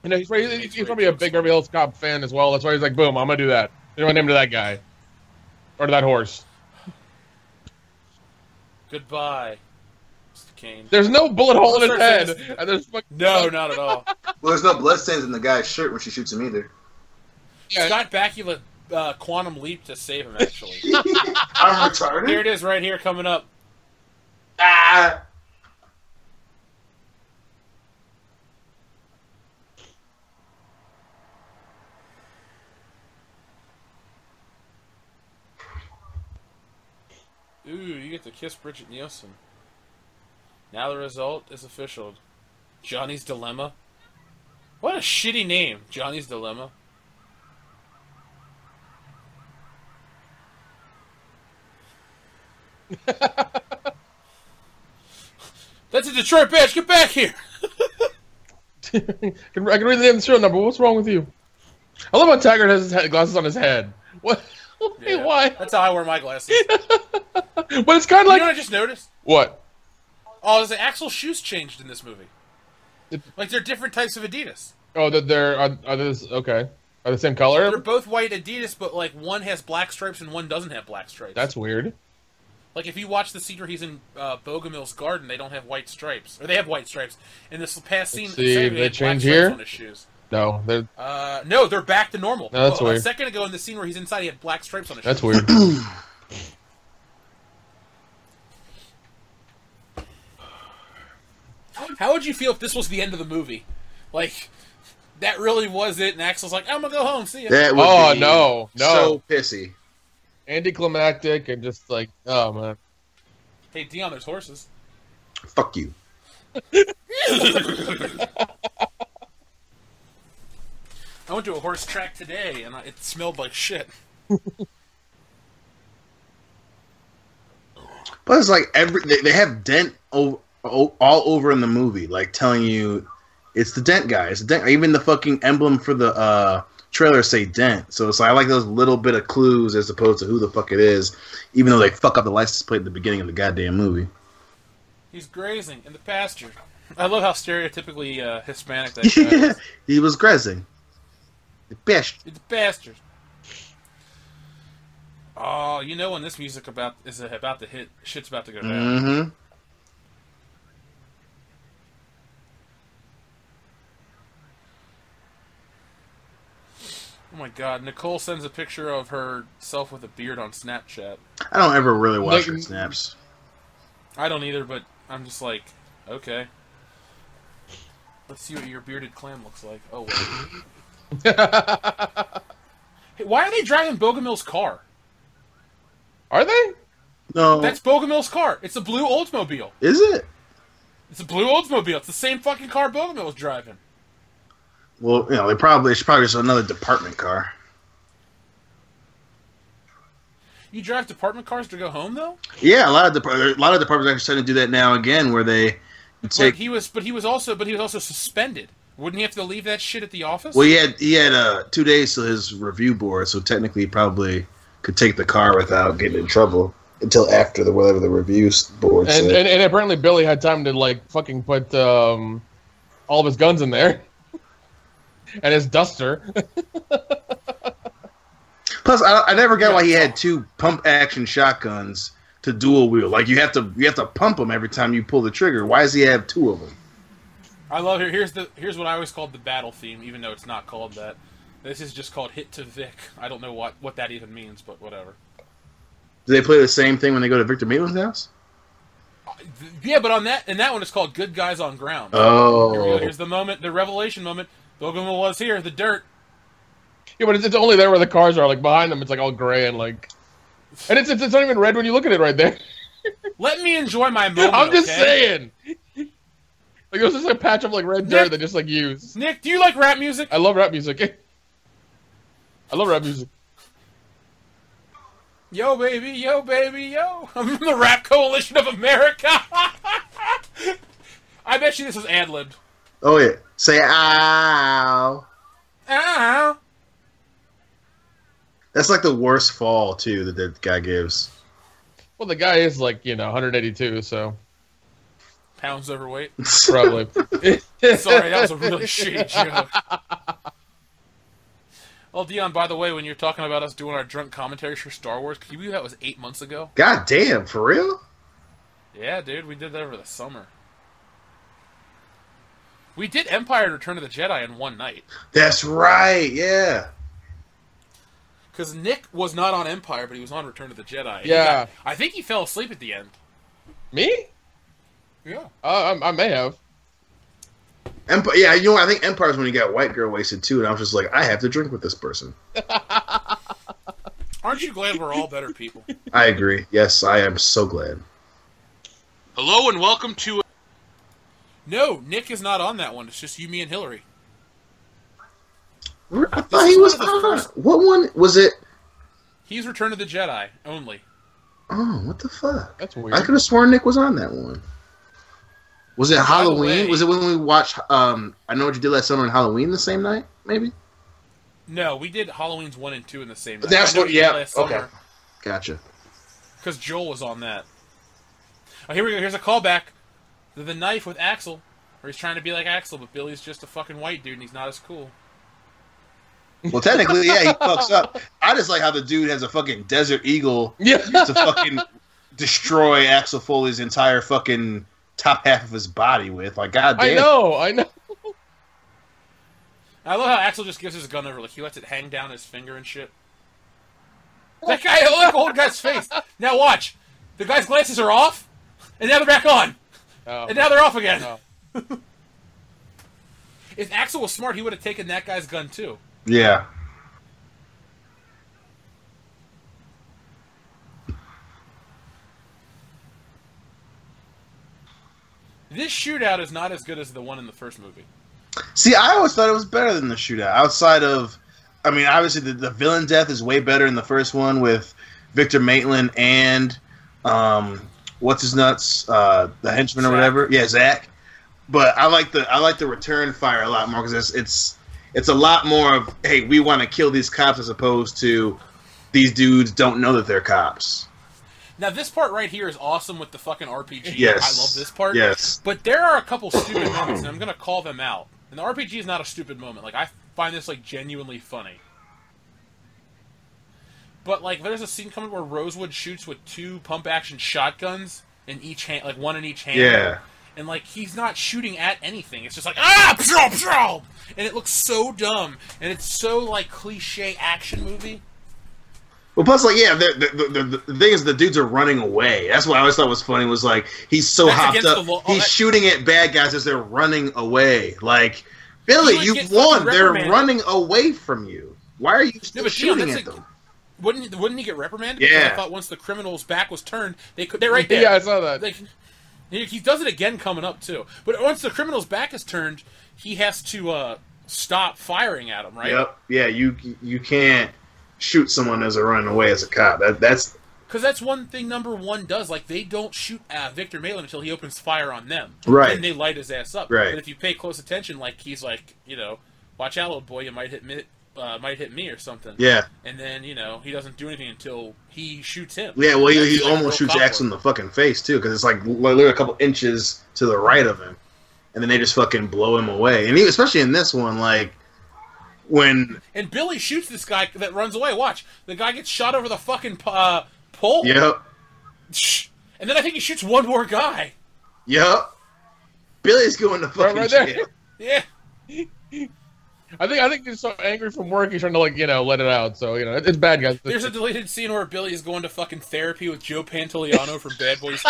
You know, he's probably a big Beverly Hills Cop fan as well. That's why he's like, boom, I'm going to do that. You know, name to that guy. Or to that horse. Goodbye. Kane. There's no bullet hole in his head. No, not at all. Well, there's no bloodstains in the guy's shirt when she shoots him either. Yeah. Scott Bakula quantum leap to save him, actually. I'm retarded? Here it is right here coming up. Ah! Ooh, you get to kiss Bridget Nielsen. Now the result is official. Johnny's Dilemma? What a shitty name, Johnny's Dilemma. That's a Detroit badge. Get back here. I can read the name of the serial number. What's wrong with you? I love how Taggart has his glasses on his head. What? Wait, Yeah, why? That's how I wear my glasses. But it's kind of like... You know what I just noticed? What? Oh, the Axel's shoes changed in this movie. Like, they're different types of Adidas. Oh, that are this okay? Are the same color? They're both white Adidas, but like one has black stripes and one doesn't have black stripes. That's weird. Like if you watch the scene where he's in Bogomil's garden, they don't have white stripes, or they have white stripes. In this past scene, they change here on his shoes. No, they're no, they're back to normal. No, that's weird. A second ago in the scene where he's inside, he had black stripes on his That's shoes. weird. How would you feel if this was the end of the movie? Like, that really was it, and Axel's like, I'm gonna go home, see ya. That would be no. so pissy. Anticlimactic and just like, oh, man. Hey, Dion, there's horses. Fuck you. I went to a horse track today, and it smelled like shit. But it's like they have Dent all over in the movie, like telling you it's the Dent guy. It's the Dent. Even the fucking emblem for the trailer say Dent. So it's like I like those little bit of clues as opposed to who the fuck it is, even though they fuck up the license plate at the beginning of the goddamn movie. He's grazing in the pasture. I love how stereotypically Hispanic that guy is. He was grazing. The best. It's a bastard. Oh, you know when this music is about to hit, shit's about to go down. Mm-hmm. Oh my god, Nicole sends a picture of herself with a beard on Snapchat. I don't ever really watch her snaps. I don't either, but I'm just like, okay. Let's see what your bearded clam looks like. Oh, wait. Hey, why are they driving Bogomil's car? Are they? No. That's Bogomil's car. It's a blue Oldsmobile. Is it? It's a blue Oldsmobile. It's the same fucking car Bogomil was driving. Well, you know, it's probably just another department car. You drive department cars to go home, though? Yeah, a lot of departments are starting to do that now again, where they take. But he was also suspended. Wouldn't he have to leave that shit at the office? Well, he had 2 days to his review board, so technically he probably could take the car without getting in trouble until after whatever the review board said. And apparently Billy had time to like fucking put all of his guns in there. And his duster. Plus, I never got why he had two pump-action shotguns to dual wheel. Like you have to pump them every time you pull the trigger. Why does he have two of them? I love it. Here's what I always called the battle theme, even though it's not called that. This is just called Hit to Vic. I don't know what that even means, but whatever. Do they play the same thing when they go to Victor Maitland's house? Yeah, but in that one it's called Good Guys on Ground. Oh. Here's the moment, the revelation moment. Bogomil was here, the dirt. Yeah, but it's only there where the cars are. Like behind them, it's like all gray and like, and it's not even red when you look at it right there. Let me enjoy my moment. I'm just saying. Like it was just like a patch of like red dirt they just like use. Nick, do you like rap music? I love rap music. I love rap music. Yo, baby, yo, baby, yo. I'm from the Rap Coalition of America. I bet you this was ad-libbed. Oh, yeah. Say, ow. Ow. That's like the worst fall, too, that guy gives. Well, the guy is like, 182, so. Pounds overweight? Probably. Sorry, that was a really shitty joke. Well, Dion, by the way, when you're talking about us doing our drunk commentaries for Star Wars, can you believe that was 8 months ago? God damn, for real? Yeah, dude, we did that over the summer. We did Empire and Return of the Jedi in one night. That's right, yeah. Because Nick was not on Empire, but he was on Return of the Jedi. Yeah. I think he fell asleep at the end. Me? Yeah. I may have. Empire, yeah, I think Empire's when you got white girl wasted too, and I was just like, I have to drink with this person. Aren't you glad we're all better people? I agree. Yes, I am so glad. Hello and welcome to... No, Nick is not on that one. It's just you, me, and Hillary. I thought he was on. What one was it? He's Return of the Jedi, only. Oh, what the fuck? That's weird. I could have sworn Nick was on that one. Was it Halloween? Was it when we watched I Know What You Did Last Summer and Halloween the same night, maybe? No, we did Halloween's 1 and 2 in the same night. That's what, yeah. Okay. Gotcha. Because Joel was on that. Oh, here we go. Here's a callback to The Knife with Axel, where he's trying to be like Axel, but Billy's just a fucking white dude and he's not as cool. Well, technically, yeah, he fucks up. I just like how the dude has a fucking Desert Eagle to fucking destroy Axel Foley's entire fucking top half of his body with. Like, goddamn. I know. I love how Axel just gives his gun over. Like, he lets it hang down his finger and shit. That guy, look, old guy's face. Now watch. The guy's glasses are off, and now they're back on. Oh. And now they're off again. Oh. If Axel was smart, he would have taken that guy's gun, too. Yeah. This shootout is not as good as the one in the first movie. See, I always thought it was better than the shootout. Outside of, I mean, obviously the villain death is way better in the first one with Victor Maitland and what's his nuts, the henchman Zach. Or whatever. Yeah, Zach. But I like the return fire a lot more because it's a lot more of, hey, we want to kill these cops as opposed to these dudes don't know that they're cops. Now, this part right here is awesome with the fucking RPG. Yes. I love this part. Yes. But there are a couple stupid moments, and I'm going to call them out. And the RPG is not a stupid moment. Like, I find this, like, genuinely funny. But, like, there's a scene coming where Rosewood shoots with 2 pump-action shotguns in each hand, like, 1 in each hand. Yeah. And, like, he's not shooting at anything. It's just like, ah, pshaw, pshaw! And it looks so dumb. And it's so, like, cliche action movie. Well, plus, like, yeah, the thing is, the dudes are running away. That's what I always thought was funny. Was like he's so hopped up, he's shooting at bad guys as they're running away. Like, Billy, you've won. They're running away from you. Why are you still shooting at them? Wouldn't he get reprimanded? Yeah. Because I thought once the criminal's back was turned, they're right there. Yeah, I saw that. Like, he does it again coming up too. But once the criminal's back is turned, he has to stop firing at him. Right? Yep. Yeah. You can't shoot someone as they're running away as a cop. That's because that's one thing Number One does. Like, they don't shoot Victor Maitland until he opens fire on them. Right. And they light his ass up. Right. But if you pay close attention, like, he's like, you know, watch out, little boy, you might hit me or something. Yeah. And then, you know, he doesn't do anything until he shoots him. Yeah. Well, he almost shoots Axel in the fucking face too, because it's like literally a couple inches to the right of him, and then they just fucking blow him away. And especially in this one, like. And Billy shoots this guy that runs away. Watch. The guy gets shot over the fucking pole. Yep. And then I think he shoots one more guy. Yep. Billy's going to fucking right there. jail. Yeah. I think he's so angry from work he's trying to, like, you know, let it out. So, you know, it's bad, guys. There's a deleted scene where Billy is going to fucking therapy with Joe Pantoliano from Bad Boys 2.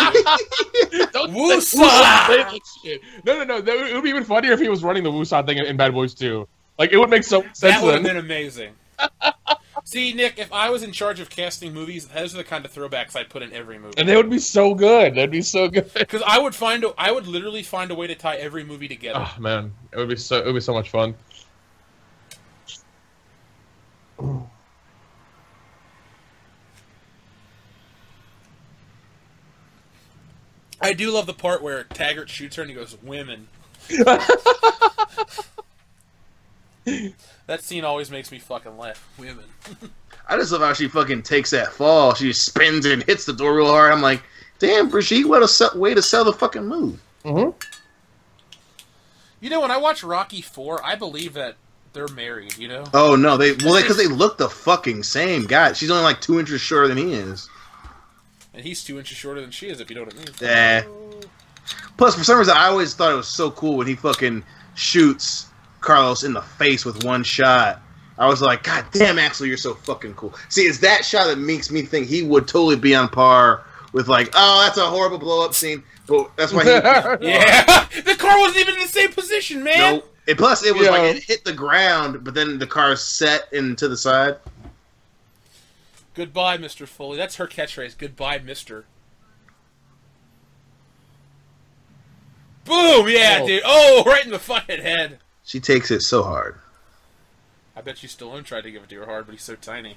Woosah! No. It would be even funnier if he was running the Woosah thing in Bad Boys 2. Like, it would make so sense. That would have been amazing. See, Nick, if I was in charge of casting movies, those are the kind of throwbacks I'd put in every movie. And they would be so good. They'd be so good. Because I would literally find a way to tie every movie together. Oh man, it would be so much fun. I do love the part where Taggart shoots her and he goes, "Women." That scene always makes me fucking laugh. Women. I just love how she fucking takes that fall. She spins and hits the door real hard. I'm like, damn, Brigitte, what a way to sell the fucking move. Mm-hmm. You know, when I watch Rocky 4, I believe that they're married, you know? Oh, no. Because they look the fucking same. God, she's only like 2 inches shorter than he is. And he's 2 inches shorter than she is, if you know what I mean. Yeah. Plus, for some reason, I always thought it was so cool when he fucking shoots Carlos in the face with one shot. I was like, God damn, Axel, you're so fucking cool. See, it's that shot that makes me think he would totally be on par with, like, oh, that's a horrible blow-up scene. But that's why he... Yeah! The car wasn't even in the same position, man! No. And plus, it was like it hit the ground, but then the car set into the side. Goodbye, Mr. Foley. That's her catchphrase. Goodbye, Mr. Boom! Yeah, dude. Oh, right in the fucking head. She takes it so hard. I bet you Stallone tried to give it to her hard, but he's so tiny.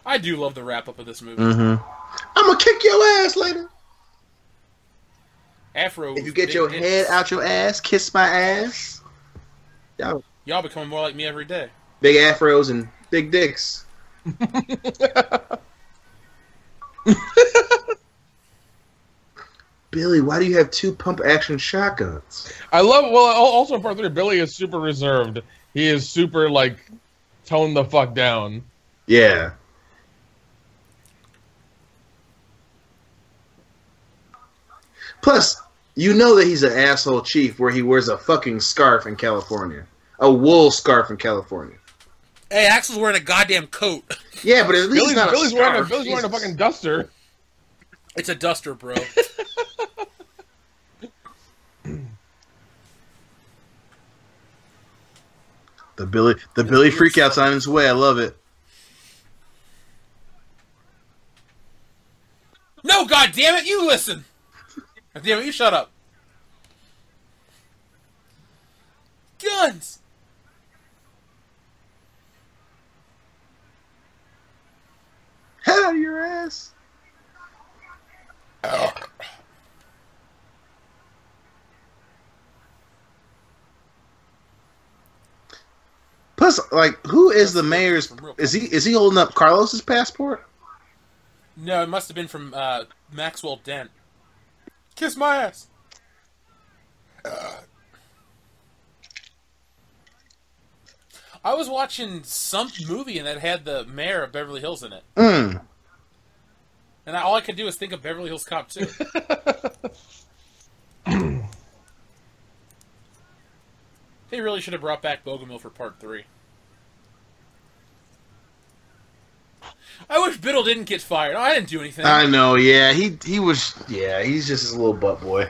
I do love the wrap up of this movie. I'm gonna kick your ass later. Afro. If you get your head out your ass, kiss my ass. Y'all becoming more like me every day. Big afros and big dicks. Billy, why do you have 2 pump action shotguns? I love. Well, also in part 3, Billy is super reserved. He is super like toned the fuck down. Yeah. Plus, you know that he's an asshole chief where he wears a fucking scarf in California. A wool scarf in California. Hey, Axel's wearing a goddamn coat. Yeah, but at least Billy's wearing a fucking duster. It's a duster, bro. The Billy freakout's on its way. I love it. No, god damn it, you listen. God damn it, you shut up. Guns. Head out of your ass. Plus, like, who is the mayor's? Is he holding up Carlos's passport? No, it must have been from Maxwell Dent. Kiss my ass. I was watching some movie and that had the mayor of Beverly Hills in it. And all I could do is think of Beverly Hills Cop 2. They really should have brought back Bogomil for part 3. I wish Biddle didn't get fired. Oh, I didn't do anything. I know, yeah. He was, yeah, he's just his little butt boy.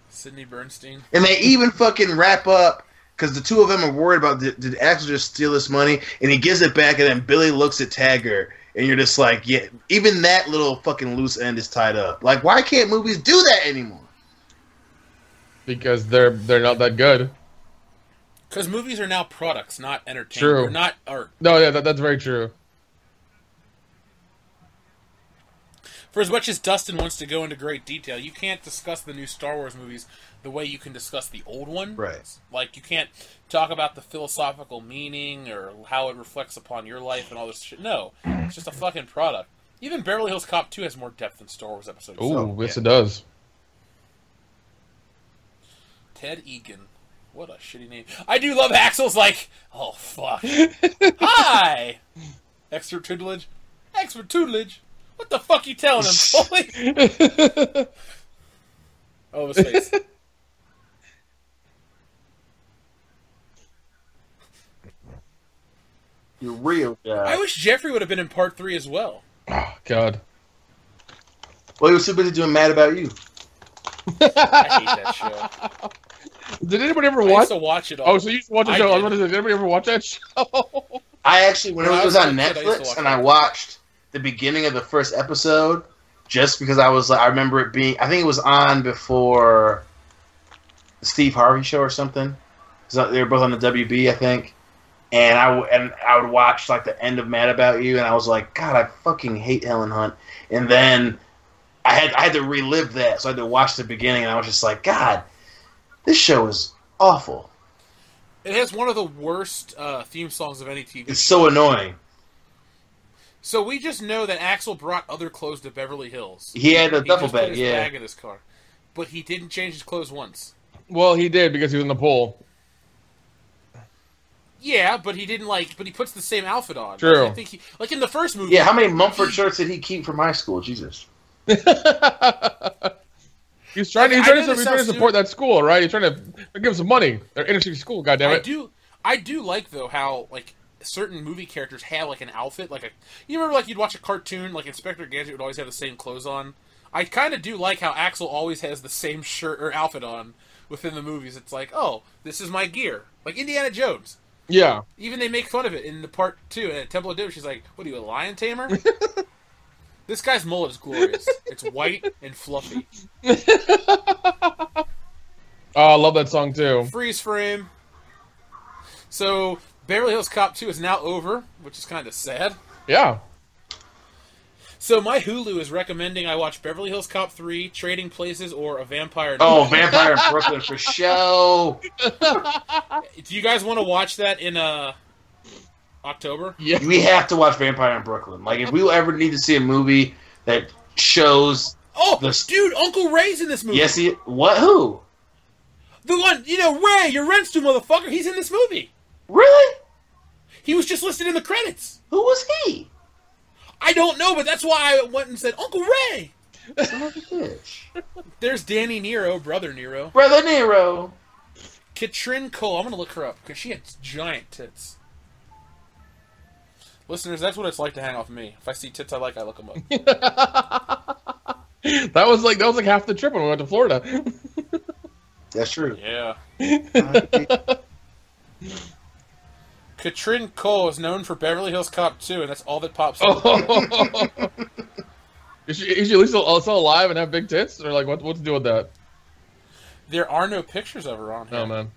Sidney Bernstein. And they even fucking wrap up, because the two of them are worried about, did Axel just steal this money? And he gives it back, and then Billy looks at Taggart, and you're just like, yeah, even that little fucking loose end is tied up. Like, why can't movies do that anymore? Because they're not that good. Because movies are now products, not entertainment. True. They're not art. No, yeah, that's very true. For as much as Dustin wants to go into great detail, you can't discuss the new Star Wars movies the way you can discuss the old one. Right. Like, you can't talk about the philosophical meaning or how it reflects upon your life and all this shit. No. It's just a fucking product. Even Beverly Hills Cop 2 has more depth than Star Wars episodes. Ooh, yes it does. Ted Egan. What a shitty name. I do love Axel's like, oh, fuck. Hi! Extra tutelage? Extra tutelage? What the fuck you telling him, Foley? Oh, his face. You're real guy. I wish Jeffrey would have been in part 3 as well. Oh, God. Well, he was too busy doing Mad About You. I hate that show. Did anybody ever watch? I used to watch it all. Oh, so you used to watch the show? I was going to say, did anybody ever watch that show? I actually, when it was on I used Netflix, to and I watched the beginning of the first episode, just because I was like, I remember it being, I think it was on before the Steve Harvey show or something. So they were both on the WB, I think. And I would watch like the end of Mad About You, and I was like, God, I fucking hate Helen Hunt. And then I had to relive that, so I had to watch the beginning, and I was just like, God, this show is awful. It has one of the worst theme songs of any TV. It's so annoying. So we just know that Axel brought other clothes to Beverly Hills. He had a duffel just put bag, his yeah. bag in his car, but he didn't change his clothes once. Well, he did because he was in the pool. Yeah, but he didn't but he puts the same outfit on. True. Like, I think like in the first movie. Yeah, how many Mumford shirts did he keep from high school? Jesus. He's trying to support that school, right? He's trying to give him some money. They're inner city school, goddammit. I do like though how like certain movie characters have like an outfit, you remember like you'd watch a cartoon like Inspector Gadget would always have the same clothes on. I kind of do like how Axel always has the same shirt or outfit on within the movies. It's like, oh, this is my gear, like Indiana Jones. Yeah. Even they make fun of it in the part 2 at Temple of Doom. She's like, "What are you, a lion tamer?" This guy's mullet is glorious. It's white and fluffy. Oh, I love that song too. Freeze frame. So, Beverly Hills Cop 2 is now over, which is kind of sad. Yeah. So, my Hulu is recommending I watch Beverly Hills Cop 3, Trading Places, or A Vampire. Oh, Vampire in Brooklyn for show. Do you guys want to watch that in October? Yeah. We have to watch Vampire in Brooklyn. Like, if we ever need to see a movie that shows... Oh, dude, Uncle Ray's in this movie. Yes, what? Who? The one, Ray, your rent's due, motherfucker. He's in this movie. Really? He was just listed in the credits. Who was he? I don't know, but that's why I went and said, Uncle Ray! Son of a bitch. There's Danny Nero, Brother Nero. Brother Nero. Katrin Cole, I'm going to look her up, because she had giant tits. Listeners, that's what it's like to hang off me. If I see tits I like, I look them up. That was like half the trip when we went to Florida. That's true. Yeah. Katrin Cole is known for Beverly Hills Cop 2, and that's all that pops up. Oh. Is she at least still alive and have big tits? Or like, what's the deal with that? There are no pictures of her on here. Oh, man.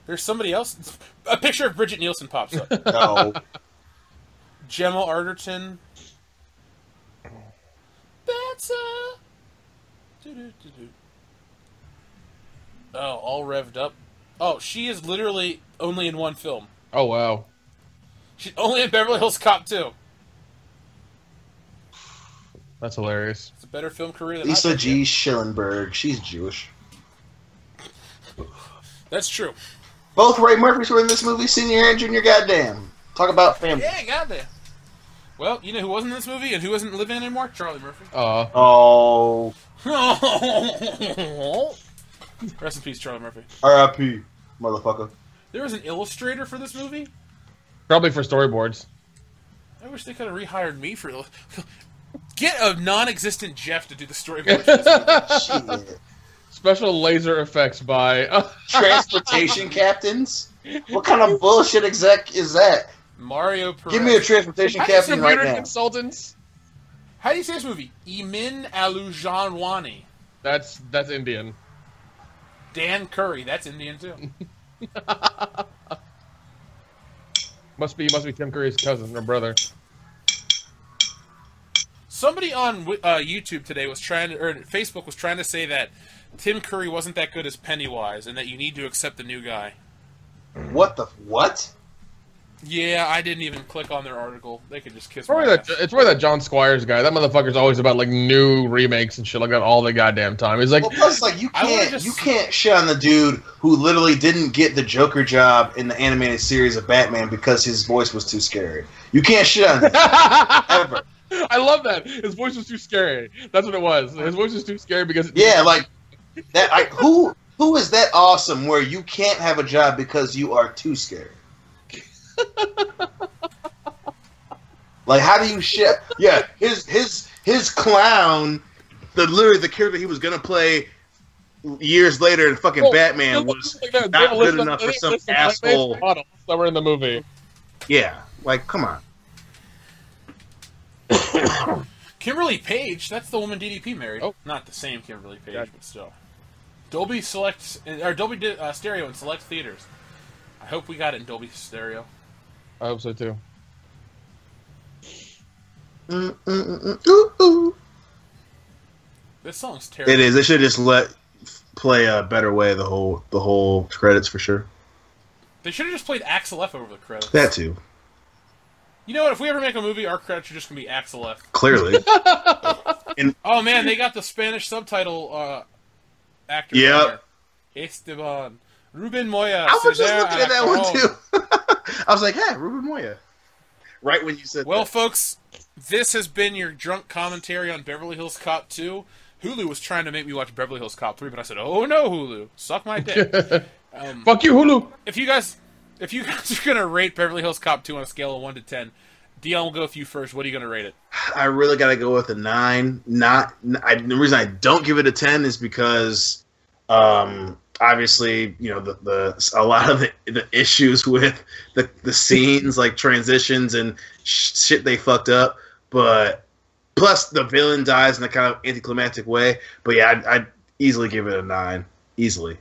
There's somebody else. A picture of Bridget Nielsen pops up. No. Gemma Arterton. That's Oh, all revved up. Oh, she is literally only in one film. Oh, wow. She's only in Beverly Hills Cop 2. That's hilarious. It's a better film career than Lisa G. Schillenberg. She's Jewish. That's true. Both Ray Murphys were in this movie, senior and junior. Goddamn. Talk about family. Yeah, goddamn. Well, you know who wasn't in this movie and who isn't living anymore? Charlie Murphy. Oh. Rest in peace, Charlie Murphy. R.I.P. Motherfucker. There was an illustrator for this movie? Probably for storyboards. I wish they could have rehired me for... Get a non-existent Jeff to do the storyboard for this movie. Shit. Special laser effects by... Transportation captains? What kind of bullshit exec is that? Mario Perez. Give me a transportation captain right now. Consultants? How do you say this movie? Emin Alujanwani. That's Indian. Dan Curry. That's Indian, too. Must be Tim Curry's cousin or brother. Somebody on YouTube today or Facebook was trying to say that Tim Curry wasn't that good as Pennywise and that you need to accept the new guy. What? Yeah, I didn't even click on their article. They could just kiss It's probably that John Squires guy. That motherfucker's always about like new remakes and shit like that all the goddamn time. He's like, well, plus, like you can't shit on the dude who literally didn't get the Joker job in the animated series of Batman because his voice was too scary. You can't shit on him ever. I love that. His voice was too scary. That's what it was. His voice was too scary because like that. Like who is that awesome where you can't have a job because you are too scary? Like, how do you shit? Yeah, his clown, the character he was gonna play years later in fucking Batman was not good enough for some asshole that were in the movie. Yeah, like, come on. Kimberly Page, that's the woman DDP married. Oh. Not the same Kimberly Page, but still. Dolby Stereo in select theaters. I hope we got it in Dolby Stereo. I hope so too. This song's terrible. It is. They should just play a Better Way the whole credits for sure. They should have just played Axel F over the credits. That too. You know what? If we ever make a movie, our credits are just gonna be Axel F. Clearly. Oh man, they got the Spanish subtitle actor. Yep. Esteban, Ruben Moya. I was just Cesar looking at that one Alarcón. too. I was like, "Hey, Ruben Moya." Right when you said well, that. folks, this has been your drunk commentary on Beverly Hills Cop 2. Hulu was trying to make me watch Beverly Hills Cop 3, but I said, "Oh no, Hulu, suck my dick." Fuck you, Hulu. If you guys are gonna rate Beverly Hills Cop 2 on a scale of 1 to 10, Dion will go with you first. What are you gonna rate it? I really got to go with a 9. The reason I don't give it a 10 is because, obviously, you know, a lot of the issues with the scenes, like transitions and shit they fucked up. But plus the villain dies in a kind of anticlimactic way. But yeah, I'd easily give it a 9. Easily.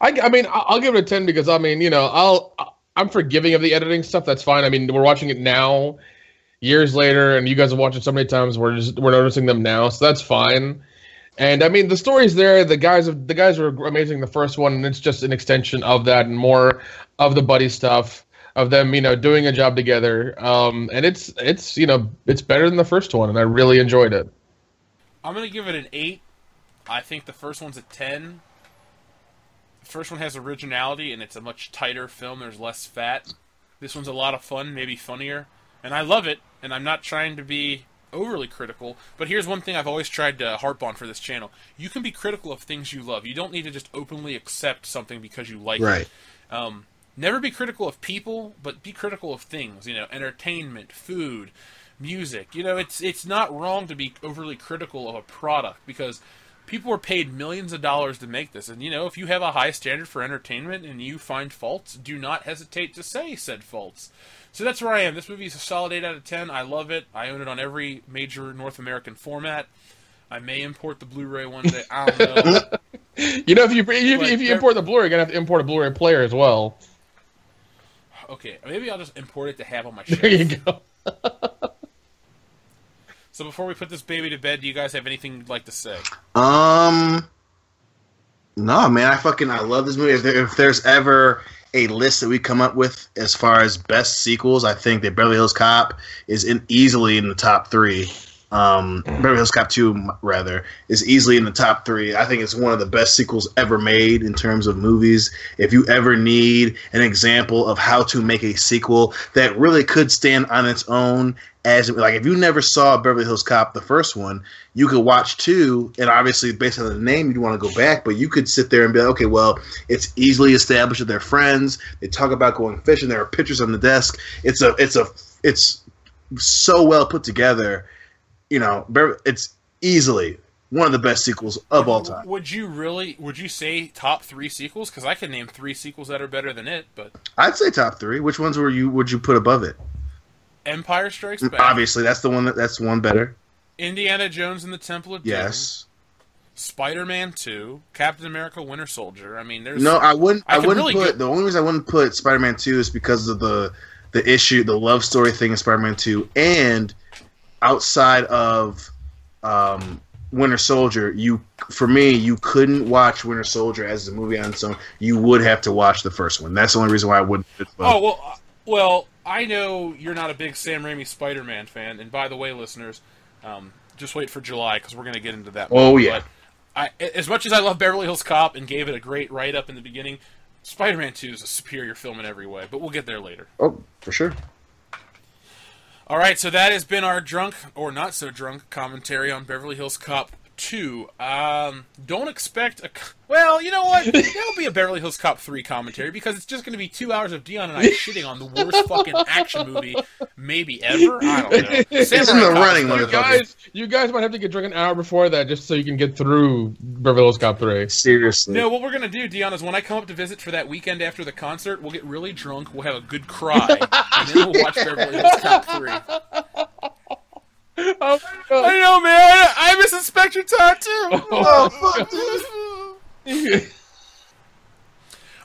I mean, I'll give it a 10 because I mean, you know, I'm forgiving of the editing stuff. That's fine. I mean, we're watching it now, years later, and you guys have watched it so many times. We're noticing them now, so that's fine. And I mean, the story's there. The guys were amazing the first one, and it's just an extension of that and more of the buddy stuff of them, doing a job together. And it's better than the first one, and I really enjoyed it. I'm gonna give it an 8. I think the first one's a 10. The first one has originality, and it's a much tighter film. There's less fat. This one's a lot of fun, maybe funnier, and I love it. And I'm not trying to be overly critical, but here's one thing I've always tried to harp on for this channel. You can be critical of things you love. You don't need to just openly accept something because you like it. Never be critical of people, but be critical of things. Entertainment, food, music. It's not wrong to be overly critical of a product because people are paid millions of dollars to make this. And, if you have a high standard for entertainment and you find faults, do not hesitate to say said faults. So that's where I am. This movie is a solid 8 out of 10. I love it. I own it on every major North American format. I may import the Blu-ray one day. I don't know. If you import the Blu-ray, you're going to have to import a Blu-ray player as well. Okay, maybe I'll just import it to have on my shelf. There you go. So before we put this baby to bed, do you guys have anything you'd like to say? No, man. I love this movie. If there's ever a list that we come up with as far as best sequels, I think that Beverly Hills Cop is easily in the top 3. Beverly Hills Cop 2, rather, is easily in the top 3. I think it's one of the best sequels ever made in terms of movies. If you ever need an example of how to make a sequel that really could stand on its own, if you never saw Beverly Hills Cop, the first one, you could watch 2, and obviously based on the name, you'd want to go back, but you could sit there and be like, okay, well, it's easily established that they're friends. They talk about going fishing. There are pictures on the desk. It's so well put together. It's easily one of the best sequels of all time. Would you say top 3 sequels? Because I can name 3 sequels that are better than it, but I'd say top 3. Which ones would you put above it? Empire Strikes Back. Obviously, that's one better. Indiana Jones and the Temple of Doom. Yes. Spider-Man 2, Captain America: Winter Soldier. I mean, there's no. I wouldn't put the only reason I wouldn't put Spider-Man 2 is because of the love story thing in Spider-Man 2, and outside of Winter Soldier, you couldn't watch Winter Soldier as a movie on its own. You would have to watch the first one. That's the only reason why I wouldn't. Well, I know you're not a big Sam Raimi Spider-Man fan, and by the way, listeners, just wait for July because we're going to get into that. Oh yeah. But as much as I love Beverly Hills Cop and gave it a great write-up in the beginning, Spider-Man 2 is a superior film in every way. But we'll get there later. Oh, for sure. All right, so that has been our drunk or not so drunk commentary on Beverly Hills Cop 2. Don't expect well, you know what? There'll be a Beverly Hills Cop 3 commentary because it's just going to be 2 hours of Dion and I shitting on the worst fucking action movie maybe ever. I don't know. It's in the running, you guys might have to get drunk an hour before that just so you can get through Beverly Hills Cop 3. Seriously. No, what we're going to do, Dion, is when I come up to visit for that weekend after the concert, we'll get really drunk, we'll have a good cry, and then we'll watch Beverly Hills Cop 3. Oh, I know, man. I miss Inspector Todd too.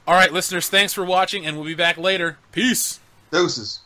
All right, listeners. Thanks for watching, and we'll be back later. Peace. Doses.